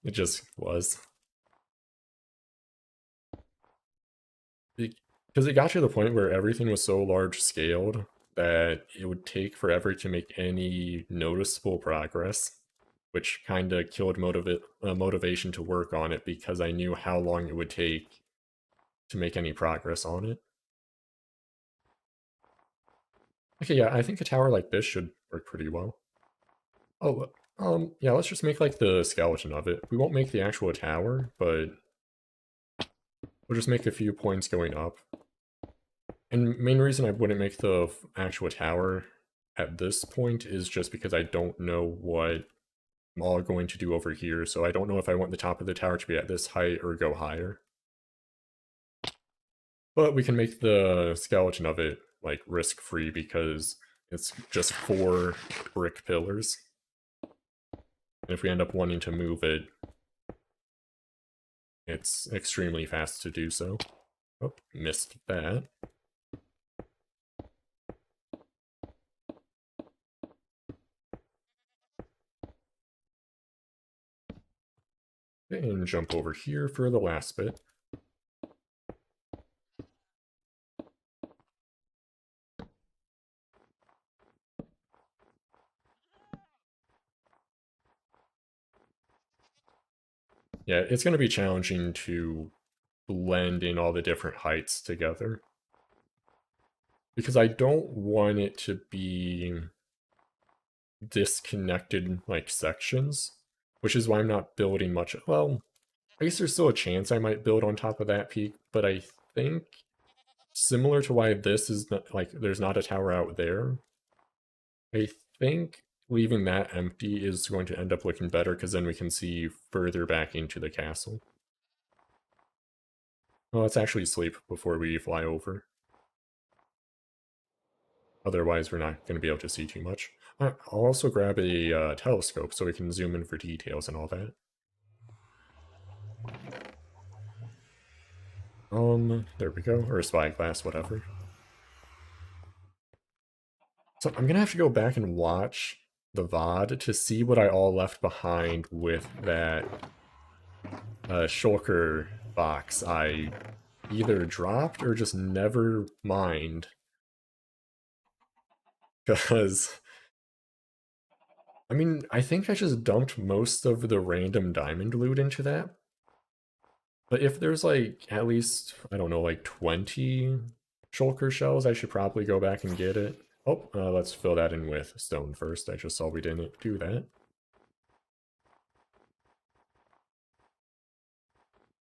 it just was. Because it got to the point where everything was so large scaled that it would take forever to make any noticeable progress, which kind of killed motivation to work on it, because I knew how long it would take to make any progress on it. Okay, yeah, I think a tower like this should work pretty well. Oh, yeah, let's just make, like, the skeleton of it. We won't make the actual tower, but we'll just make a few points going up. And main reason I wouldn't make the actual tower at this point is just because I don't know what I'm all going to do over here, so I don't know if I want the top of the tower to be at this height or go higher. But we can make the skeleton of it, like, risk-free, because it's just 4 brick pillars. And if we end up wanting to move it, it's extremely fast to do so. Oh, missed that. and jump over here for the last bit. Yeah, it's going to be challenging to blend in all the different heights together. Because I don't want it to be disconnected, like, sections. Which is why I'm not building much. Well, I guess there's still a chance I might build on top of that peak, but I think similar to why this is not, like, there's not a tower out there, I think leaving that empty is going to end up looking better, because then we can see further back into the castle. Well, let's actually sleep before we fly over. Otherwise, we're not going to be able to see too much. I'll also grab a telescope so we can zoom in for details and all that. There we go. Or a spyglass, whatever. So I'm gonna have to go back and watch the VOD to see what I all left behind with that shulker box I either dropped or just never mined. Because, I mean, I think I just dumped most of the random diamond loot into that. But if there's like at least, I don't know, like 20 shulker shells, I should probably go back and get it. Oh, let's fill that in with stone first. I just saw we didn't do that.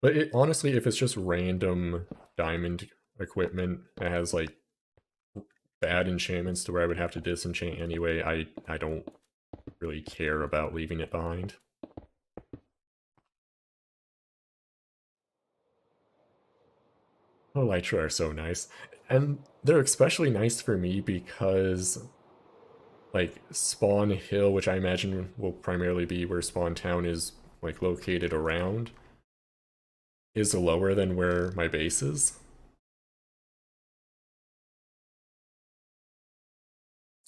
But honestly, if it's just random diamond equipment that has like bad enchantments to where I would have to disenchant anyway, I don't really care about leaving it behind. Oh, elytra are so nice. And they're especially nice for me because, like, Spawn Hill, which I imagine will primarily be where Spawn Town is, like, located around, is lower than where my base is.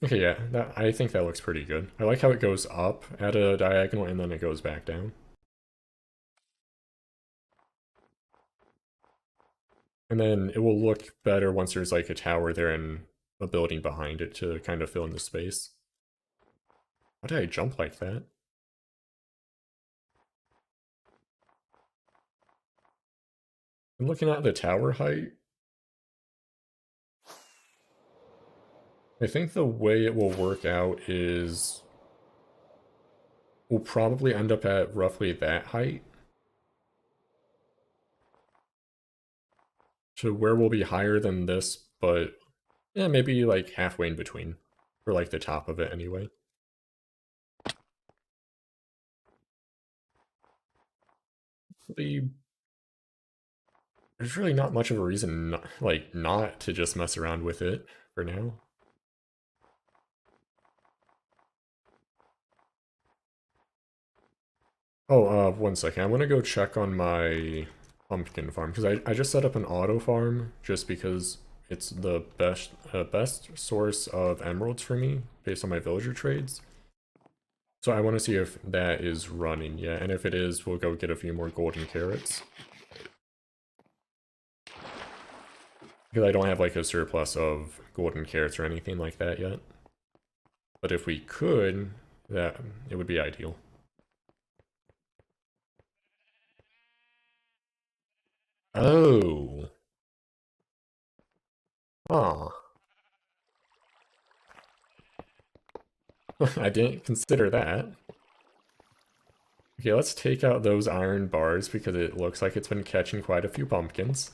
Okay, yeah, I think that looks pretty good. I like how it goes up at a diagonal and then it goes back down. And then it will look better once there's like a tower there and a building behind it to kind of fill in the space. Why did I jump like that? I'm looking at the tower height. I think the way it will work out is we'll probably end up at roughly that height. To where we'll be higher than this, but yeah, maybe like halfway in between. For like the top of it anyway. There's really not much of a reason not to just mess around with it for now. Oh, one second. I want to go check on my pumpkin farm because I just set up an auto farm just because it's the best source of emeralds for me based on my villager trades. So I want to see if that is running yet, and if it is, we'll go get a few more golden carrots. Because I don't have like a surplus of golden carrots or anything like that yet. But if we could, it would be ideal. Oh. Aw. I didn't consider that. Okay, let's take out those iron bars because it looks like it's been catching quite a few pumpkins.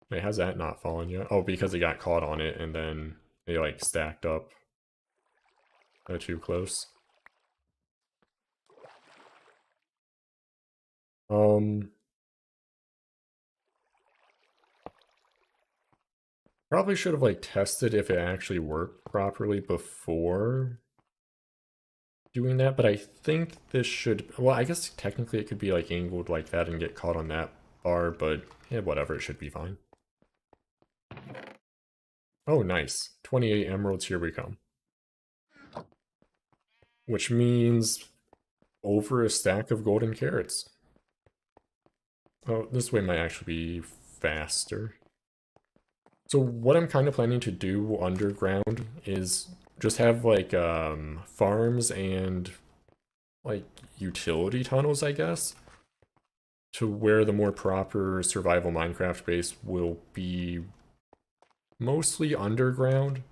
Wait, how's that not fallen yet? Oh, because it got caught on it and then they like stacked up. Too close. Probably should have like tested if it actually worked properly before doing that, but I think this should, well, I guess technically it could be like angled like that and get caught on that bar, but yeah, whatever, it should be fine. Oh, nice. 28 emeralds, here we come. Which means over a stack of golden carrots. Oh, this way might actually be faster. So what I'm kind of planning to do underground is just have like farms and like utility tunnels, I guess, to where the more proper survival Minecraft base will be mostly underground,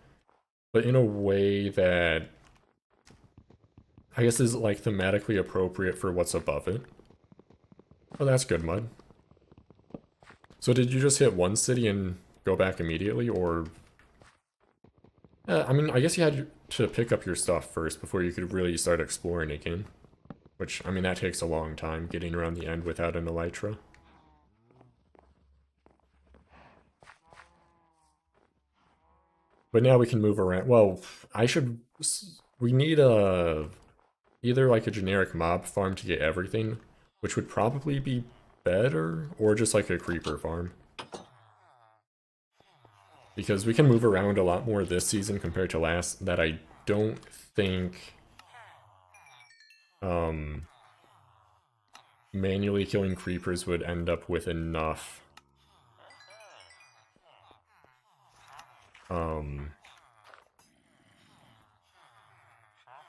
but in a way that I guess is like thematically appropriate for what's above it. Oh, that's good, Mud. So did you just hit one city and go back immediately, or... I mean, I guess you had to pick up your stuff first before you could really start exploring again. Which, I mean, that takes a long time, getting around the end without an elytra. But now we can move around. Well, we need either like a generic mob farm to get everything, which would probably be better, or just like a creeper farm. Because we can move around a lot more this season compared to last, that I don't think manually killing creepers would end up with enough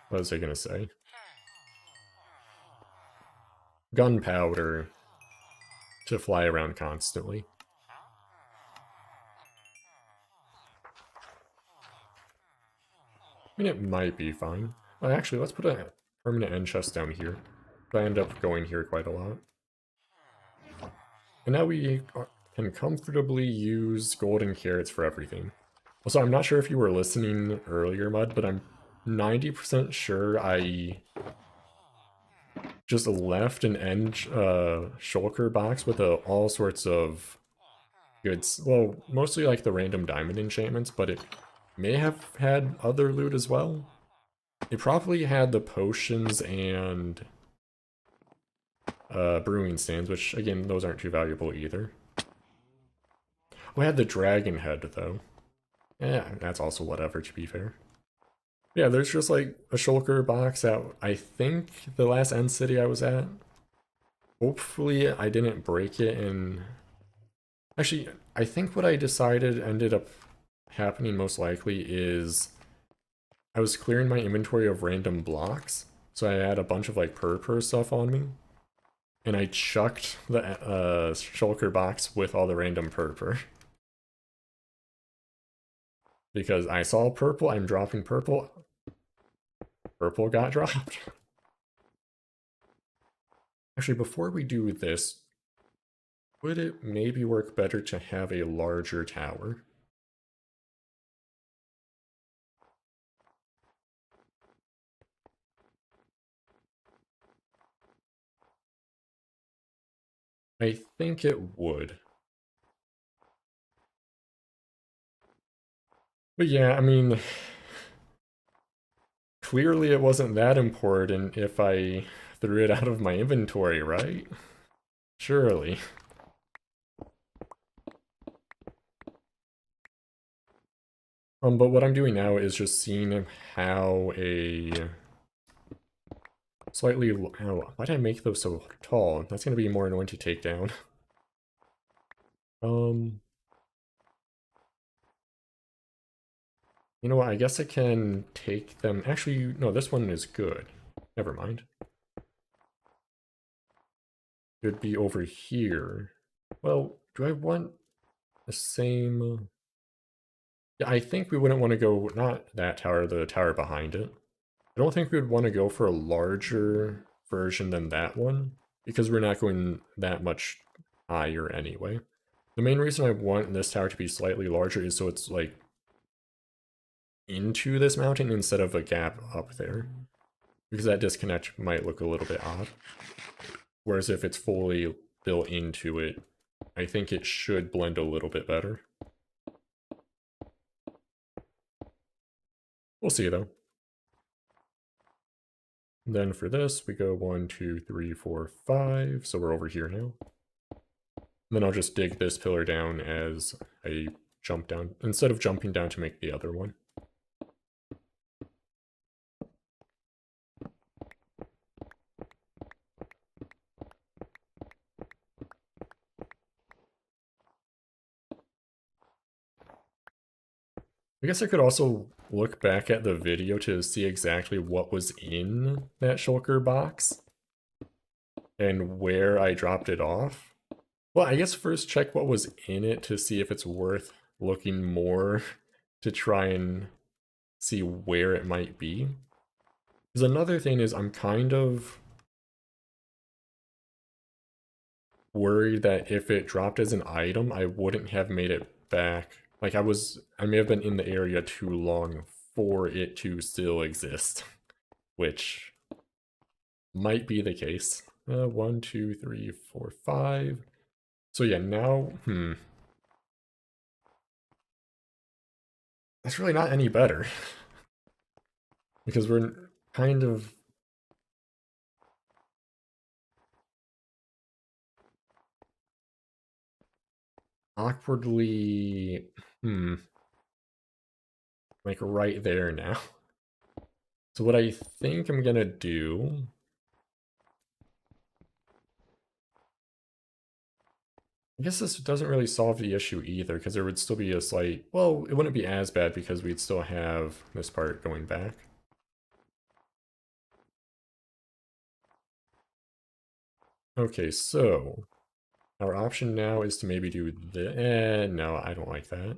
what was I gonna say? Gunpowder to fly around constantly. I mean, it might be fine. Actually, let's put a permanent end chest down here. I end up going here quite a lot. And now we can comfortably use golden carrots for everything. Also, I'm not sure if you were listening earlier, Mud, but I'm 90% sure I just left an end shulker box with all sorts of goods. Well, mostly like the random diamond enchantments, but it may have had other loot as well. It probably had the potions and brewing stands, which again, those aren't too valuable either. We had the dragon head though. Yeah, that's also whatever, to be fair. Yeah, there's just like a shulker box at, I think, the last end city I was at. Hopefully I didn't break it, and actually, I think what I decided ended up happening most likely is I was clearing my inventory of random blocks, so I had a bunch of like purr stuff on me, and I chucked the shulker box with all the random purr. Because I saw purple, I'm dropping purple. Purple got dropped. Actually, before we do this, would it maybe work better to have a larger tower? I think it would. But yeah, I mean, clearly it wasn't that important if I threw it out of my inventory, right? Surely. But what I'm doing now is just seeing how a slightly... Oh, why did I make those so tall? That's going to be more annoying to take down. You know what, I guess I can take them... Actually, no, this one is good. Never mind. It would be over here. Well, do I want the same... Yeah, I think we wouldn't want to go... Not that tower, the tower behind it. I don't think we would want to go for a larger version than that one, because we're not going that much higher anyway. The main reason I want this tower to be slightly larger is so it's like into this mountain instead of a gap up there, because that disconnect might look a little bit odd. Whereas if it's fully built into it, I think it should blend a little bit better. We'll see though. And then for this, we go 1, 2, 3, 4, 5. So we're over here now. And then I'll just dig this pillar down as I jump down, instead of jumping down to make the other one. I guess I could also look back at the video to see exactly what was in that shulker box and where I dropped it off. Well, I guess first check what was in it to see if it's worth looking more to try and see where it might be. Because another thing is I'm kind of worried that if it dropped as an item, I wouldn't have made it back. Like I may have been in the area too long for it to still exist, which might be the case. 1, 2, 3, 4, 5. So yeah, now, that's really not any better. Because we're kind of awkwardly, like right there now. So what I think I'm gonna do, I guess this doesn't really solve the issue either, because there would still be a slight, well, it wouldn't be as bad because we'd still have this part going back. Okay, so our option now is to maybe do the, no, I don't like that.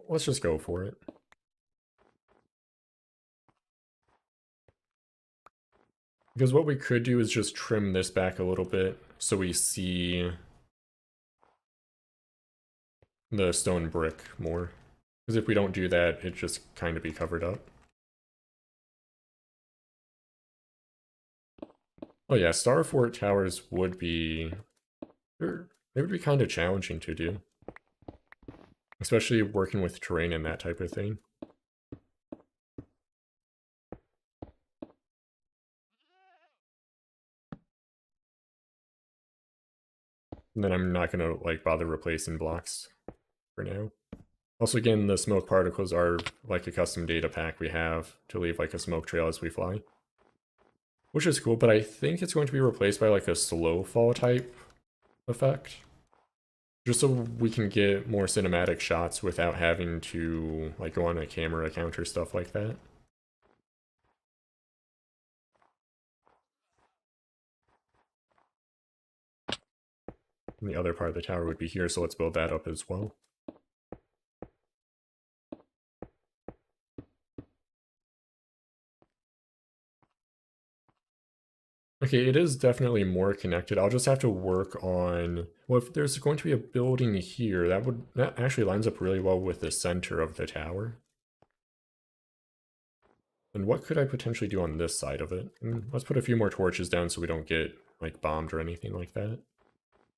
Let's just go for it. Because what we could do is just trim this back a little bit so we see the stone brick more. Because if we don't do that, it just kind of be covered up. Oh yeah, Star Fort towers would be... they would be kind of challenging to do. Especially working with terrain and that type of thing. And then I'm not gonna like bother replacing blocks for now. Also, again, the smoke particles are like a custom data pack we have to leave like a smoke trail as we fly. Which is cool, but I think it's going to be replaced by like a slow fall type effect. Just so we can get more cinematic shots without having to like go on a camera account or stuff like that. And the other part of the tower would be here, so let's build that up as well. Okay, it is definitely more connected. I'll just have to work on... Well, if there's going to be a building here, that actually lines up really well with the center of the tower. And what could I potentially do on this side of it? Let's put a few more torches down so we don't get, like, bombed or anything like that.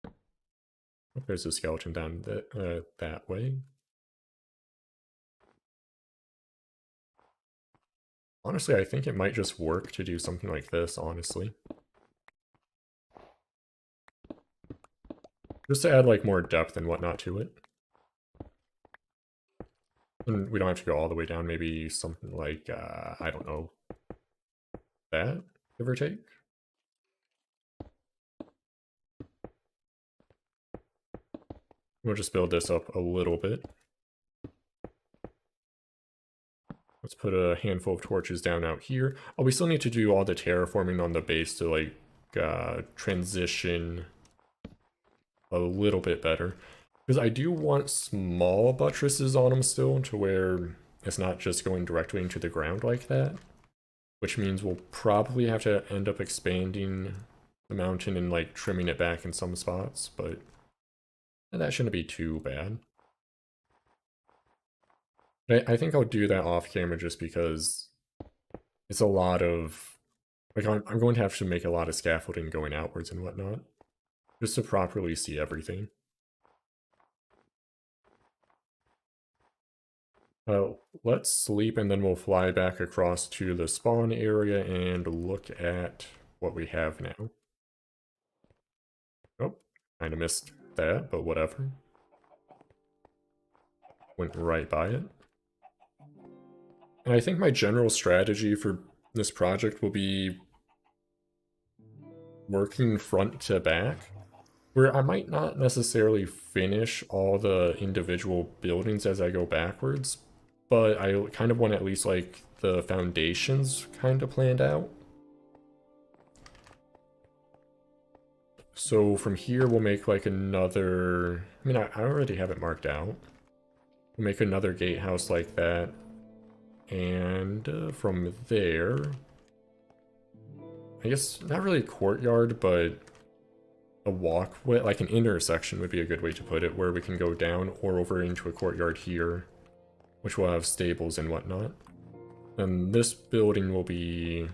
Oh, there's a skeleton down that way. Honestly, I think it might just work to do something like this, honestly. Just to add, like, more depth and whatnot to it. And we don't have to go all the way down, maybe something like, I don't know, that, give or take? We'll just build this up a little bit. Let's put a handful of torches down out here. Oh, we still need to do all the terraforming on the base to, like, transition a little bit better. Because I do want small buttresses on them still to where it's not just going directly into the ground like that. Which means we'll probably have to end up expanding the mountain and like trimming it back in some spots, but that shouldn't be too bad. I think I'll do that off camera just because it's a lot of... Like, I'm going to have to make a lot of scaffolding going outwards and whatnot. Just to properly see everything. Let's sleep and then we'll fly back across to the spawn area and look at what we have now. Oh, kind of missed that, but whatever. Went right by it. And I think my general strategy for this project will be working front to back, where I might not necessarily finish all the individual buildings as I go backwards, but I kind of want at least like the foundations kind of planned out. So from here we'll make like another, I mean I already have it marked out. We'll make another gatehouse like that, and from there, I guess not really a courtyard, but a walkway, like an intersection would be a good way to put it, where we can go down or over into a courtyard here, which will have stables and whatnot. And this building will be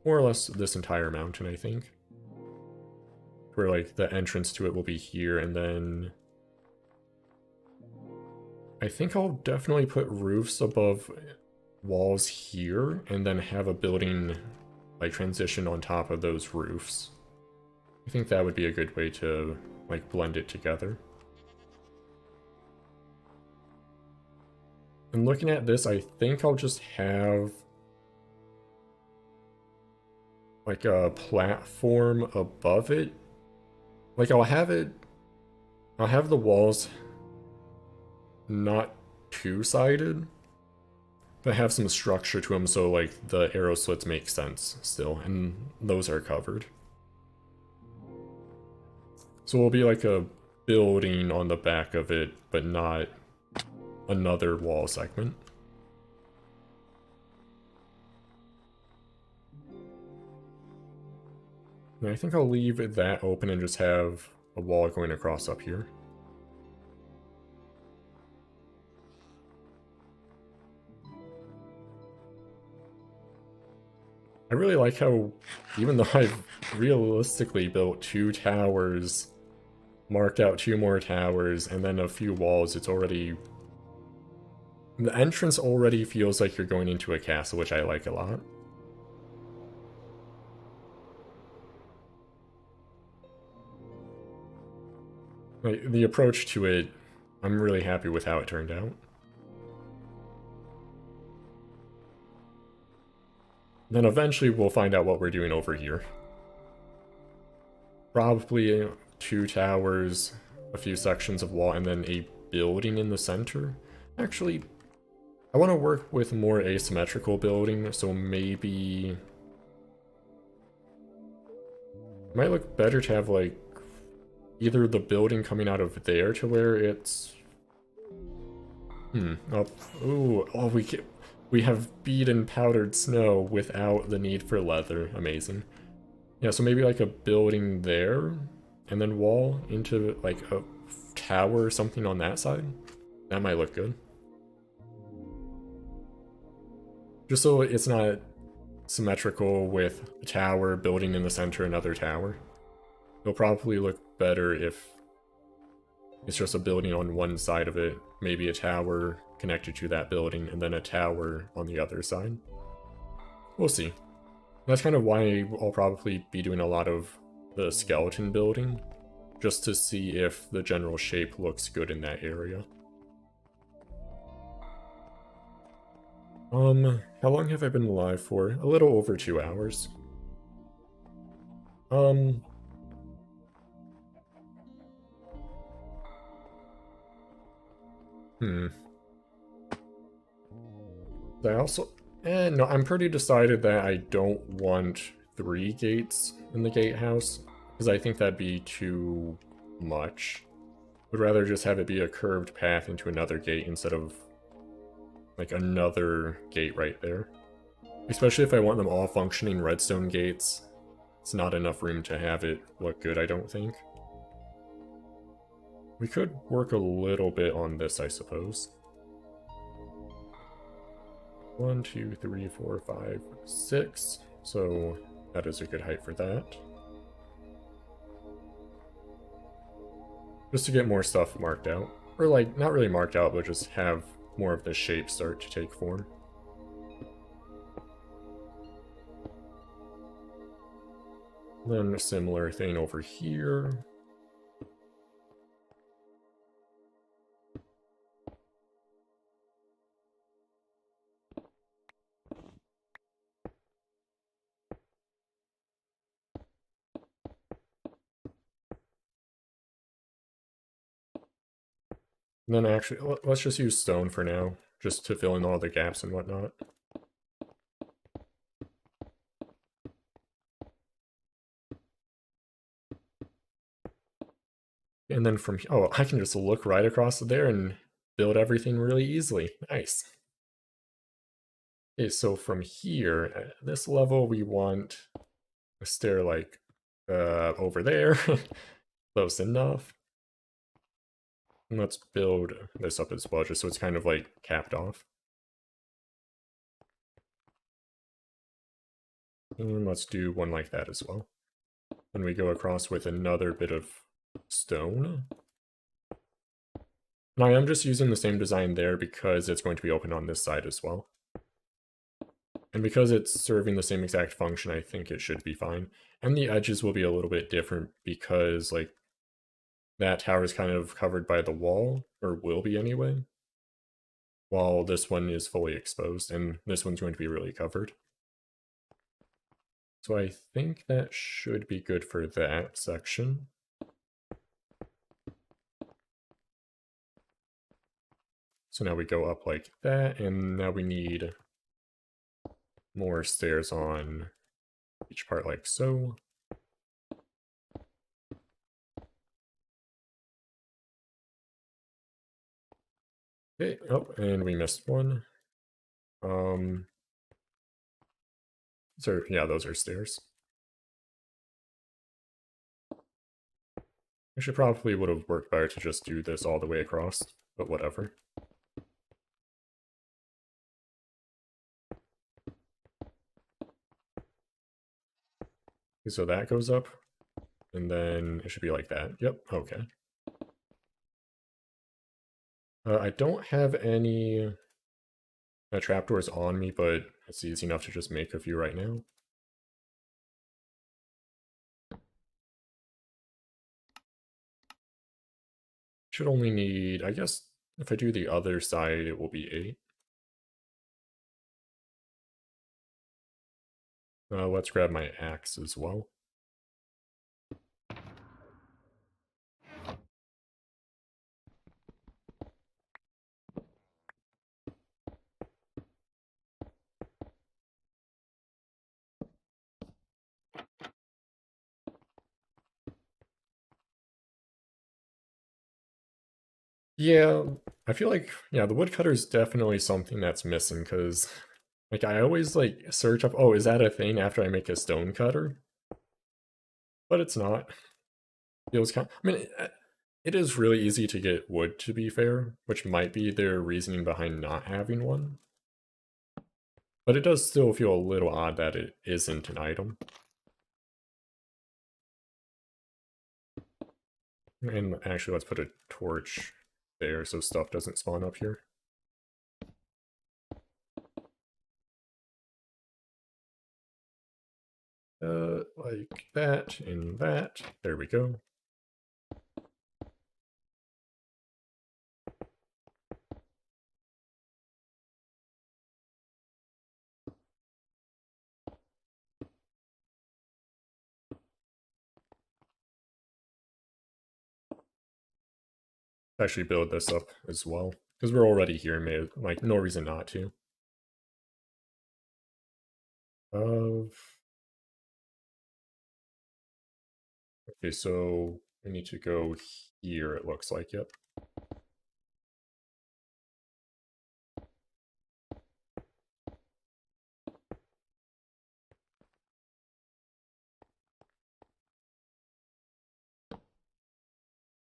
more or less this entire mountain, I think. Where like the entrance to it will be here, and then I think I'll definitely put roofs above walls here, and then have a building like transition on top of those roofs. I think that would be a good way to like blend it together. And looking at this, I think I'll just have like a platform above it. Like I'll have the walls not two-sided, but have some structure to them, so like the arrow slits make sense still, and those are covered. So it'll be like a building on the back of it, but not another wall segment. And I think I'll leave that open and just have a wall going across up here. I really like how, even though I've realistically built 2 towers, marked out 2 more towers, and then a few walls, it's already... The entrance already feels like you're going into a castle, which I like a lot. Like, the approach to it, I'm really happy with how it turned out. Then eventually we'll find out what we're doing over here. Probably 2 towers, a few sections of wall, and then a building in the center. Actually, I want to work with more asymmetrical building, so maybe... It might look better to have, like, either the building coming out of there to where it's... Oh, ooh, oh, we have beaten powdered snow without the need for leather. Amazing. Yeah, so maybe like a building there, and then wall into like a tower or something on that side. That might look good. Just so it's not symmetrical with a tower, building in the center, another tower. It'll probably look better if it's just a building on one side of it, maybe a tower connected to that building, and then a tower on the other side. We'll see. That's kind of why I'll probably be doing a lot of the skeleton building, just to see if the general shape looks good in that area. How long have I been live for? A little over 2 hours. I also... no, I'm pretty decided that I don't want 3 gates in the gatehouse, because I think that'd be too much. Would rather just have it be a curved path into another gate instead of like another gate right there. Especially if I want them all functioning redstone gates. It's not enough room to have it look good, I don't think. We could work a little bit on this, I suppose. 1, 2, 3, 4, 5, 6. So that is a good height for that. Just to get more stuff marked out. Or like, not really marked out, but just have more of the shape start to take form. Then a similar thing over here. And then actually, let's just use stone for now, just to fill in all the gaps and whatnot. And then from, oh, I can just look right across there and build everything really easily. Nice. Okay, so from here, at this level, we want a stair like over there. Close enough. And let's build this up as well, just so it's kind of like capped off. And let's do one like that as well. And we go across with another bit of stone. And I am just using the same design there because it's going to be open on this side as well. And because it's serving the same exact function, I think it should be fine. And the edges will be a little bit different because, like, that tower is kind of covered by the wall, or will be anyway, while this one is fully exposed, and this one's going to be really covered. So I think that should be good for that section. So now we go up like that, and now we need more stairs on each part like so. Okay, oh, and we missed one. So yeah, those are stairs. Actually, probably would have worked better to just do this all the way across, but whatever. So that goes up, and then it should be like that. Yep, okay. I don't have any trapdoors on me, but it's easy enough to just make a few right now. Should only need, I guess, if I do the other side, it will be 8. Let's grab my axe as well. Yeah, I feel like, yeah, the woodcutter is definitely something that's missing, because, like, I always, like, search up, oh, is that a thing after I make a stone cutter? But it's not. Feels kind I mean, it is really easy to get wood, to be fair, which might be their reasoning behind not having one. But it does still feel a little odd that it isn't an item. And actually, let's put a torch there so stuff doesn't spawn up here. Like that and that. There we go. Actually build this up as well, because we're already here, like, no reason not to. Okay, so we need to go here, it looks like, yep.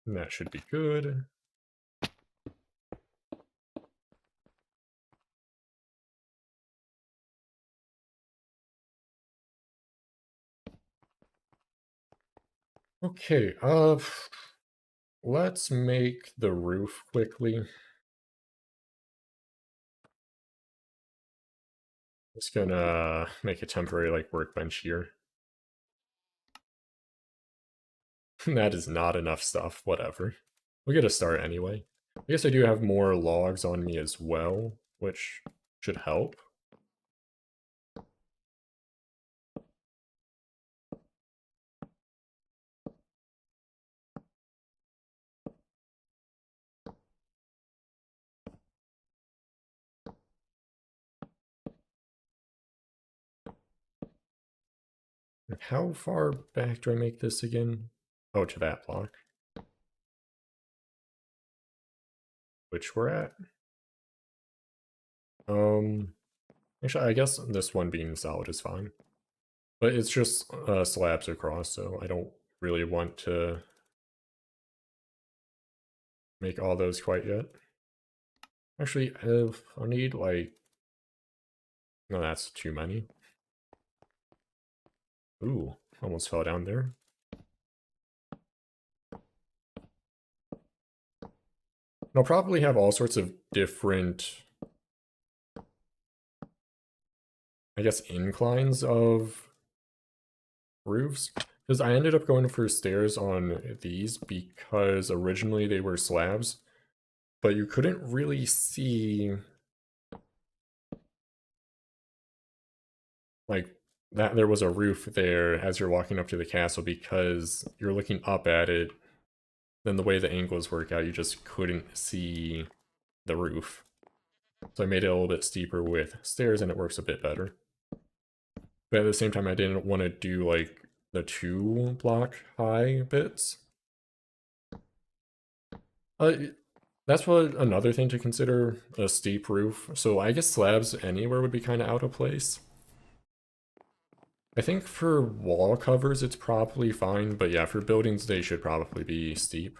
And that should be good. Okay, let's make the roof quickly. Just gonna make a temporary, like, workbench here. That is not enough stuff, whatever. We'll get a start anyway. I guess I do have more logs on me as well, which should help. How far back do I make this again? Oh, to that block. Which we're at. Actually, I guess this one being solid is fine. But it's just slabs across, so I don't really want to make all those quite yet. Actually, I need like... No, that's too many. Ooh, almost fell down there. I'll probably have all sorts of different, I guess, inclines of roofs. Because I ended up going for stairs on these because originally they were slabs, but you couldn't really see like that there was a roof there as you're walking up to the castle because you're looking up at it. Then the way the angles work out, you just couldn't see the roof. So I made it a little bit steeper with stairs and it works a bit better. But at the same time, I didn't want to do like the 2-block high bits. That's what another thing to consider, a steep roof. So I guess slabs anywhere would be kind of out of place. I think for wall covers it's probably fine, but yeah, for buildings they should probably be steep.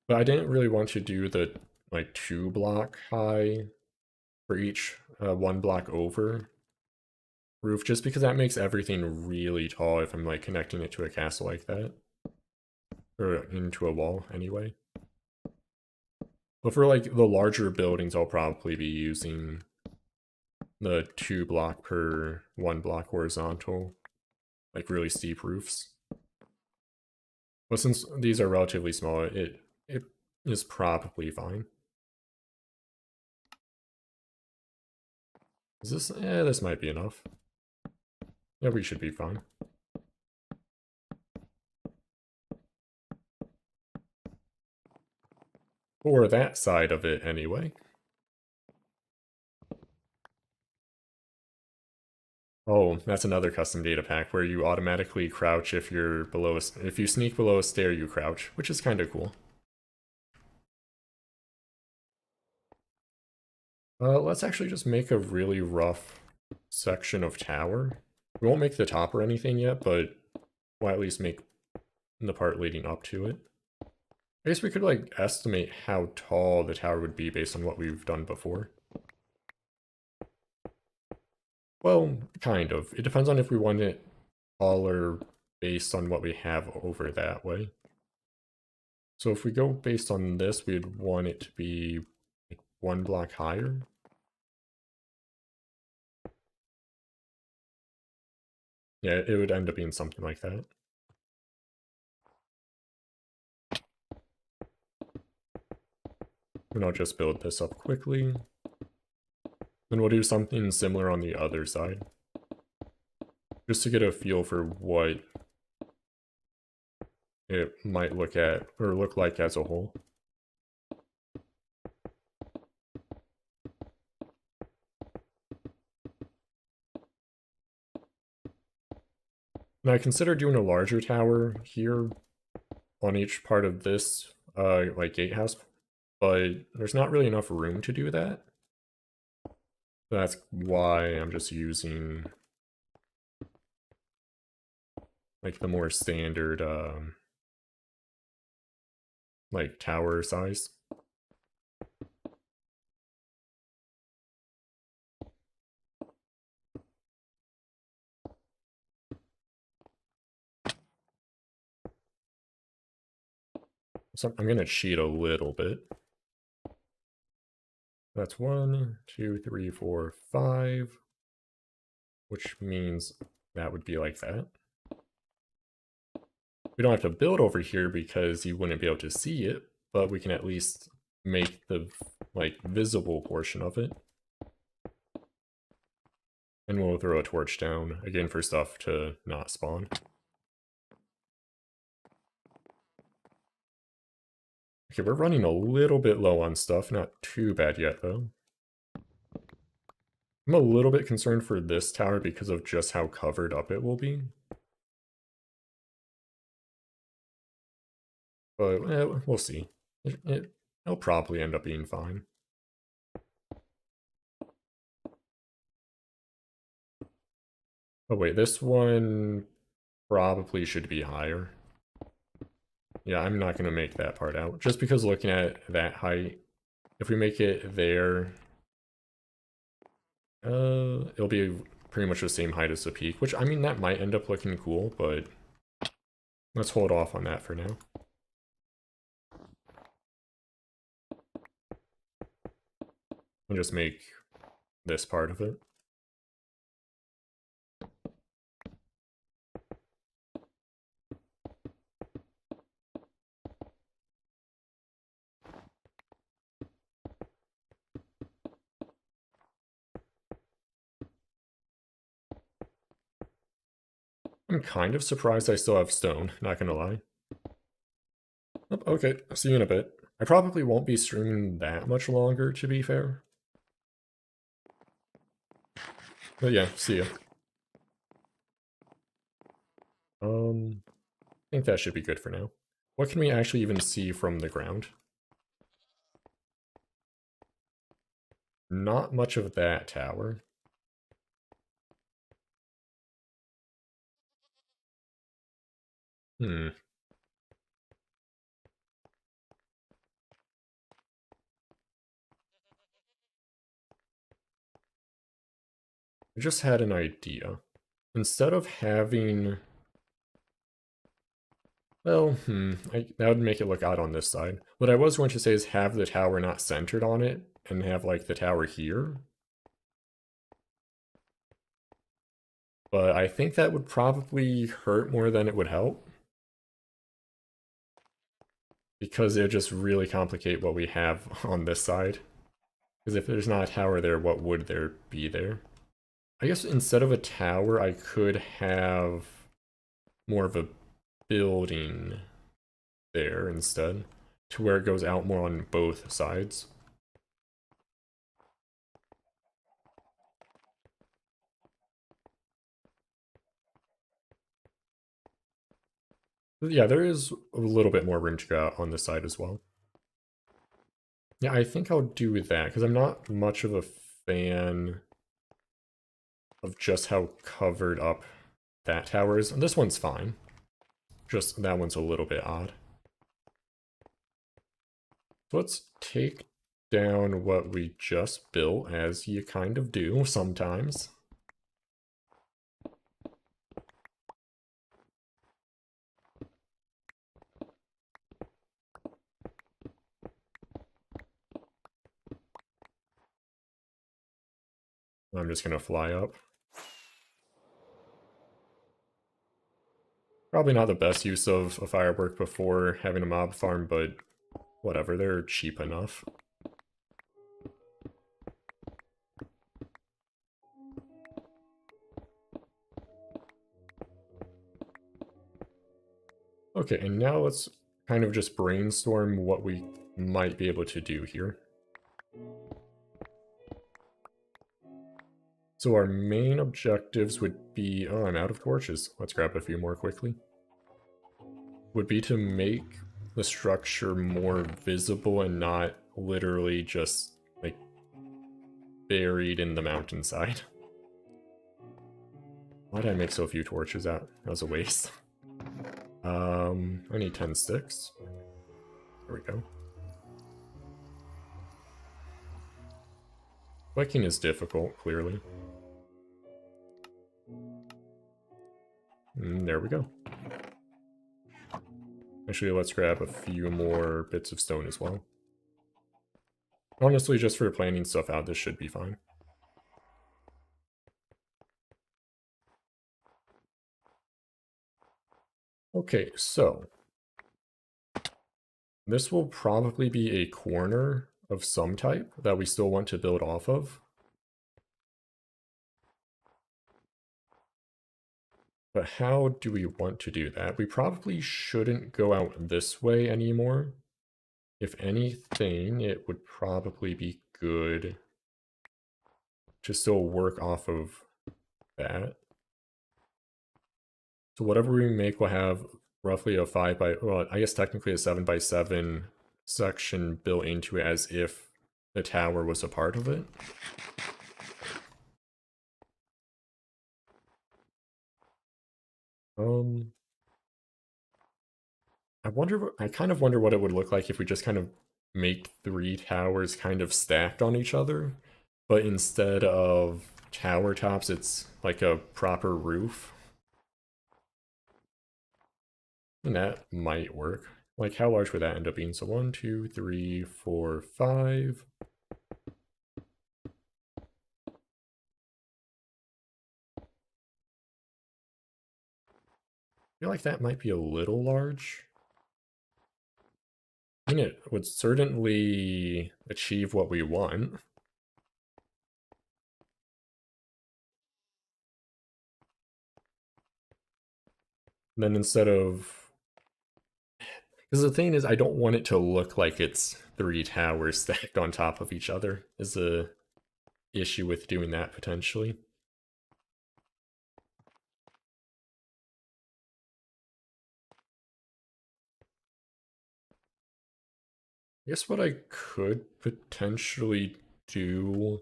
But I didn't really want to do the like 2-block high for each 1 block over roof, just because that makes everything really tall if I'm like connecting it to a castle like that. Or into a wall anyway. But for like the larger buildings I'll probably be using the 2-block per 1-block horizontal, like really steep roofs. But since these are relatively small, it is probably fine. Is this? This might be enough. Yeah, we should be fine. For that side of it, anyway. Oh, that's another custom data pack where you automatically crouch if you're below if you sneak below a stair, you crouch, which is kind of cool. Let's actually just make a really rough section of tower. We won't make the top or anything yet, but we'll at least make the part leading up to it. I guess we could like estimate how tall the tower would be based on what we've done before. Well, kind of. It depends on if we want it taller based on what we have over that way. So if we go based on this, we'd want it to be like 1 block higher. Yeah, it would end up being something like that. And I'll just build this up quickly. Then we'll do something similar on the other side. Just to get a feel for what it might look like as a whole. And I consider doing a larger tower here on each part of this like gatehouse, but there's not really enough room to do that. That's why I'm just using like the more standard like tower size. So I'm gonna cheat a little bit. That's 1, 2, 3, 4, 5, which means that would be like that. We don't have to build over here because you wouldn't be able to see it, but we can at least make the like visible portion of it. And we'll throw a torch down again for stuff to not spawn. Okay, we're running a little bit low on stuff, not too bad yet though. I'm a little bit concerned for this tower because of just how covered up it will be. But we'll see. It'll probably end up being fine. Oh wait, this one probably should be higher. Yeah, I'm not going to make that part out. Just because looking at that height, if we make it there, it'll be pretty much the same height as the peak, which, I mean, that might end up looking cool, but let's hold off on that for now. And just make this part of it. I'm kind of surprised I still have stone, not gonna lie. Oh, okay, I'll see you in a bit. I probably won't be streaming that much longer, to be fair. But yeah, see ya. I think that should be good for now. What can we actually even see from the ground? Not much of that tower. Hmm. I just had an idea. Instead of having... Well, that would make it look odd on this side. What I was going to say is have the tower not centered on it, and have, like, the tower here. But I think that would probably hurt more than it would help. Because it would just really complicate what we have on this side. Because if there's not a tower there, what would there be there? I guess instead of a tower, I could have more of a building there instead, to where it goes out more on both sides. But yeah, there is a little bit more room to go out on this side as well. Yeah, I think I'll do that, because I'm not much of a fan of just how covered up that tower is. And this one's fine. Just that one's a little bit odd. So let's take down what we just built, as you kind of do sometimes. I'm just gonna fly up. Probably not the best use of a firework before having a mob farm, but whatever, they're cheap enough. Okay, and now let's kind of just brainstorm what we might be able to do here. So our main objectives would be... Oh, I'm out of torches. Let's grab a few more quickly. Would be to make the structure more visible and not literally just, like, buried in the mountainside. Why did I make so few torches out? That was a waste. I need 10 sticks. There we go. Clicking is difficult, clearly. There we go. Actually, let's grab a few more bits of stone as well. Honestly, just for planning stuff out, this should be fine. Okay, so this will probably be a corner of some type that we still want to build off of. But how do we want to do that? We probably shouldn't go out this way anymore. If anything, it would probably be good to still work off of that. So whatever we make will have roughly a 5 by, well, I guess technically a 7 by 7 section built into it as if the tower was a part of it. I kind of wonder what it would look like if we just kind of make 3 towers kind of stacked on each other, but instead of tower tops, it's like a proper roof. And that might work. Like, how large would that end up being? So 1, 2, 3, 4, 5. I feel like that might be a little large. I mean, it would certainly achieve what we want. And then instead of... Because the thing is, I don't want it to look like it's 3 towers stacked on top of each other, is a issue with doing that potentially. I guess what I could potentially do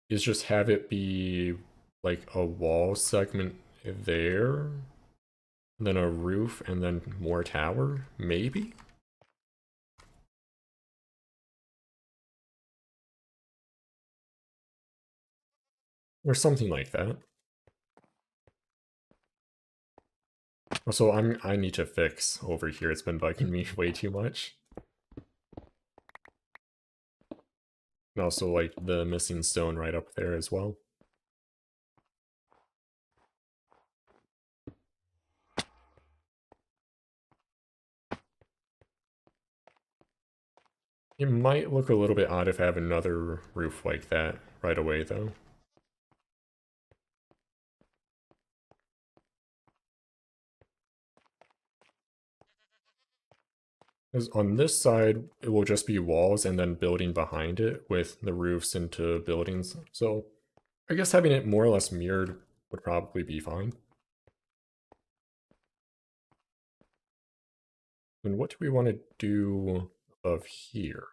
is just have it be like a wall segment there, then a roof, and then more tower, maybe? Or something like that. Also, I need to fix over here, it's been bugging me way too much. And also, like, the missing stone right up there as well. It might look a little bit odd if I have another roof like that right away, though. Because on this side, it will just be walls and then building behind it with the roofs into buildings. So I guess having it more or less mirrored would probably be fine. And what do we want to do above here?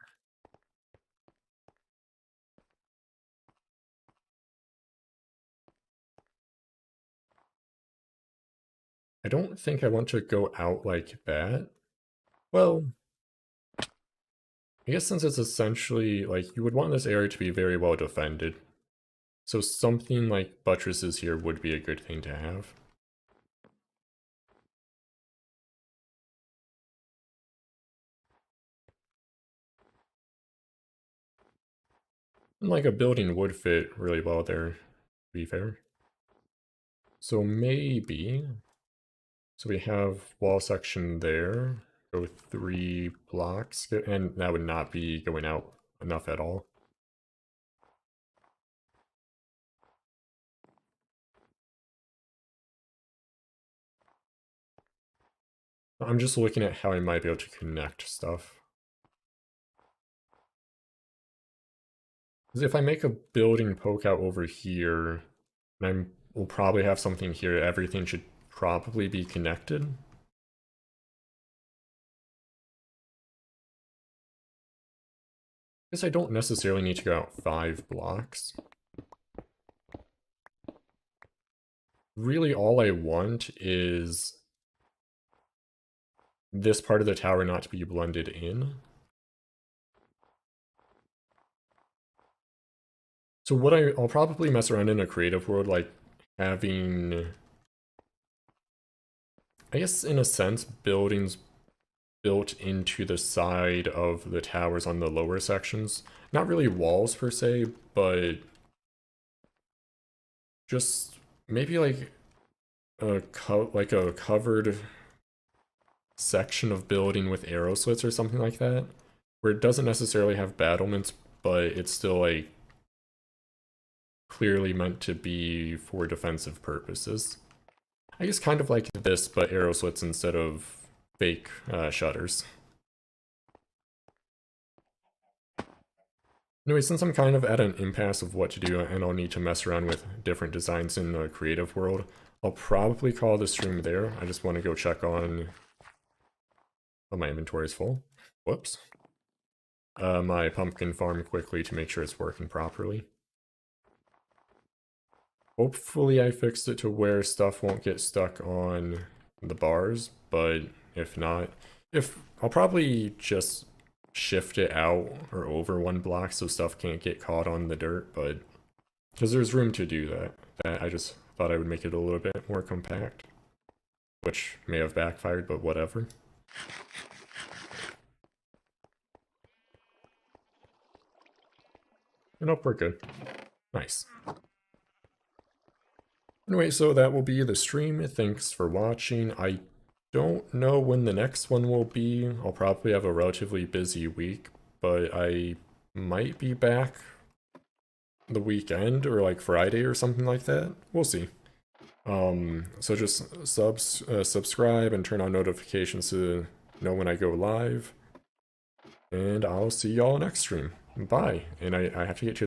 I don't think I want to go out like that. Well, I guess since it's essentially, like, you would want this area to be very well defended. So something like buttresses here would be a good thing to have. And like a building would fit really well there, to be fair. So maybe, so we have wall section there, go 3 blocks, and that would not be going out enough at all. I'm just looking at how I might be able to connect stuff. Because if I make a building poke out over here, and we'll probably have something here, everything should probably be connected. Guess I don't necessarily need to go out 5 blocks. Really all I want is this part of the tower not to be blended in. So what I'll probably mess around in a creative world, like having, I guess in a sense, buildings built into the side of the towers on the lower sections. Not really walls per se, but just maybe like a covered section of building with arrow slits or something like that, where it doesn't necessarily have battlements, but it's still like clearly meant to be for defensive purposes. I guess kind of like this, but arrow slits instead of fake shutters. Anyway, since I'm kind of at an impasse of what to do and I'll need to mess around with different designs in the creative world, I'll probably call the stream there. I just want to go check on... Oh, my inventory is full. Whoops. My pumpkin farm quickly to make sure it's working properly. Hopefully I fixed it to where stuff won't get stuck on the bars, but if not, I'll probably just shift it out or over one block so stuff can't get caught on the dirt, but because there's room to do that, I just thought I would make it a little bit more compact, which may have backfired, but whatever. Nope, we're good. Nice. Anyway, so that will be the stream. Thanks for watching. I don't know when the next one will be. I'll probably have a relatively busy week, but I might be back the weekend or like Friday or something like that. We'll see. So just subscribe and turn on notifications to know when I go live. And I'll see y'all next stream. Bye. And I have to get to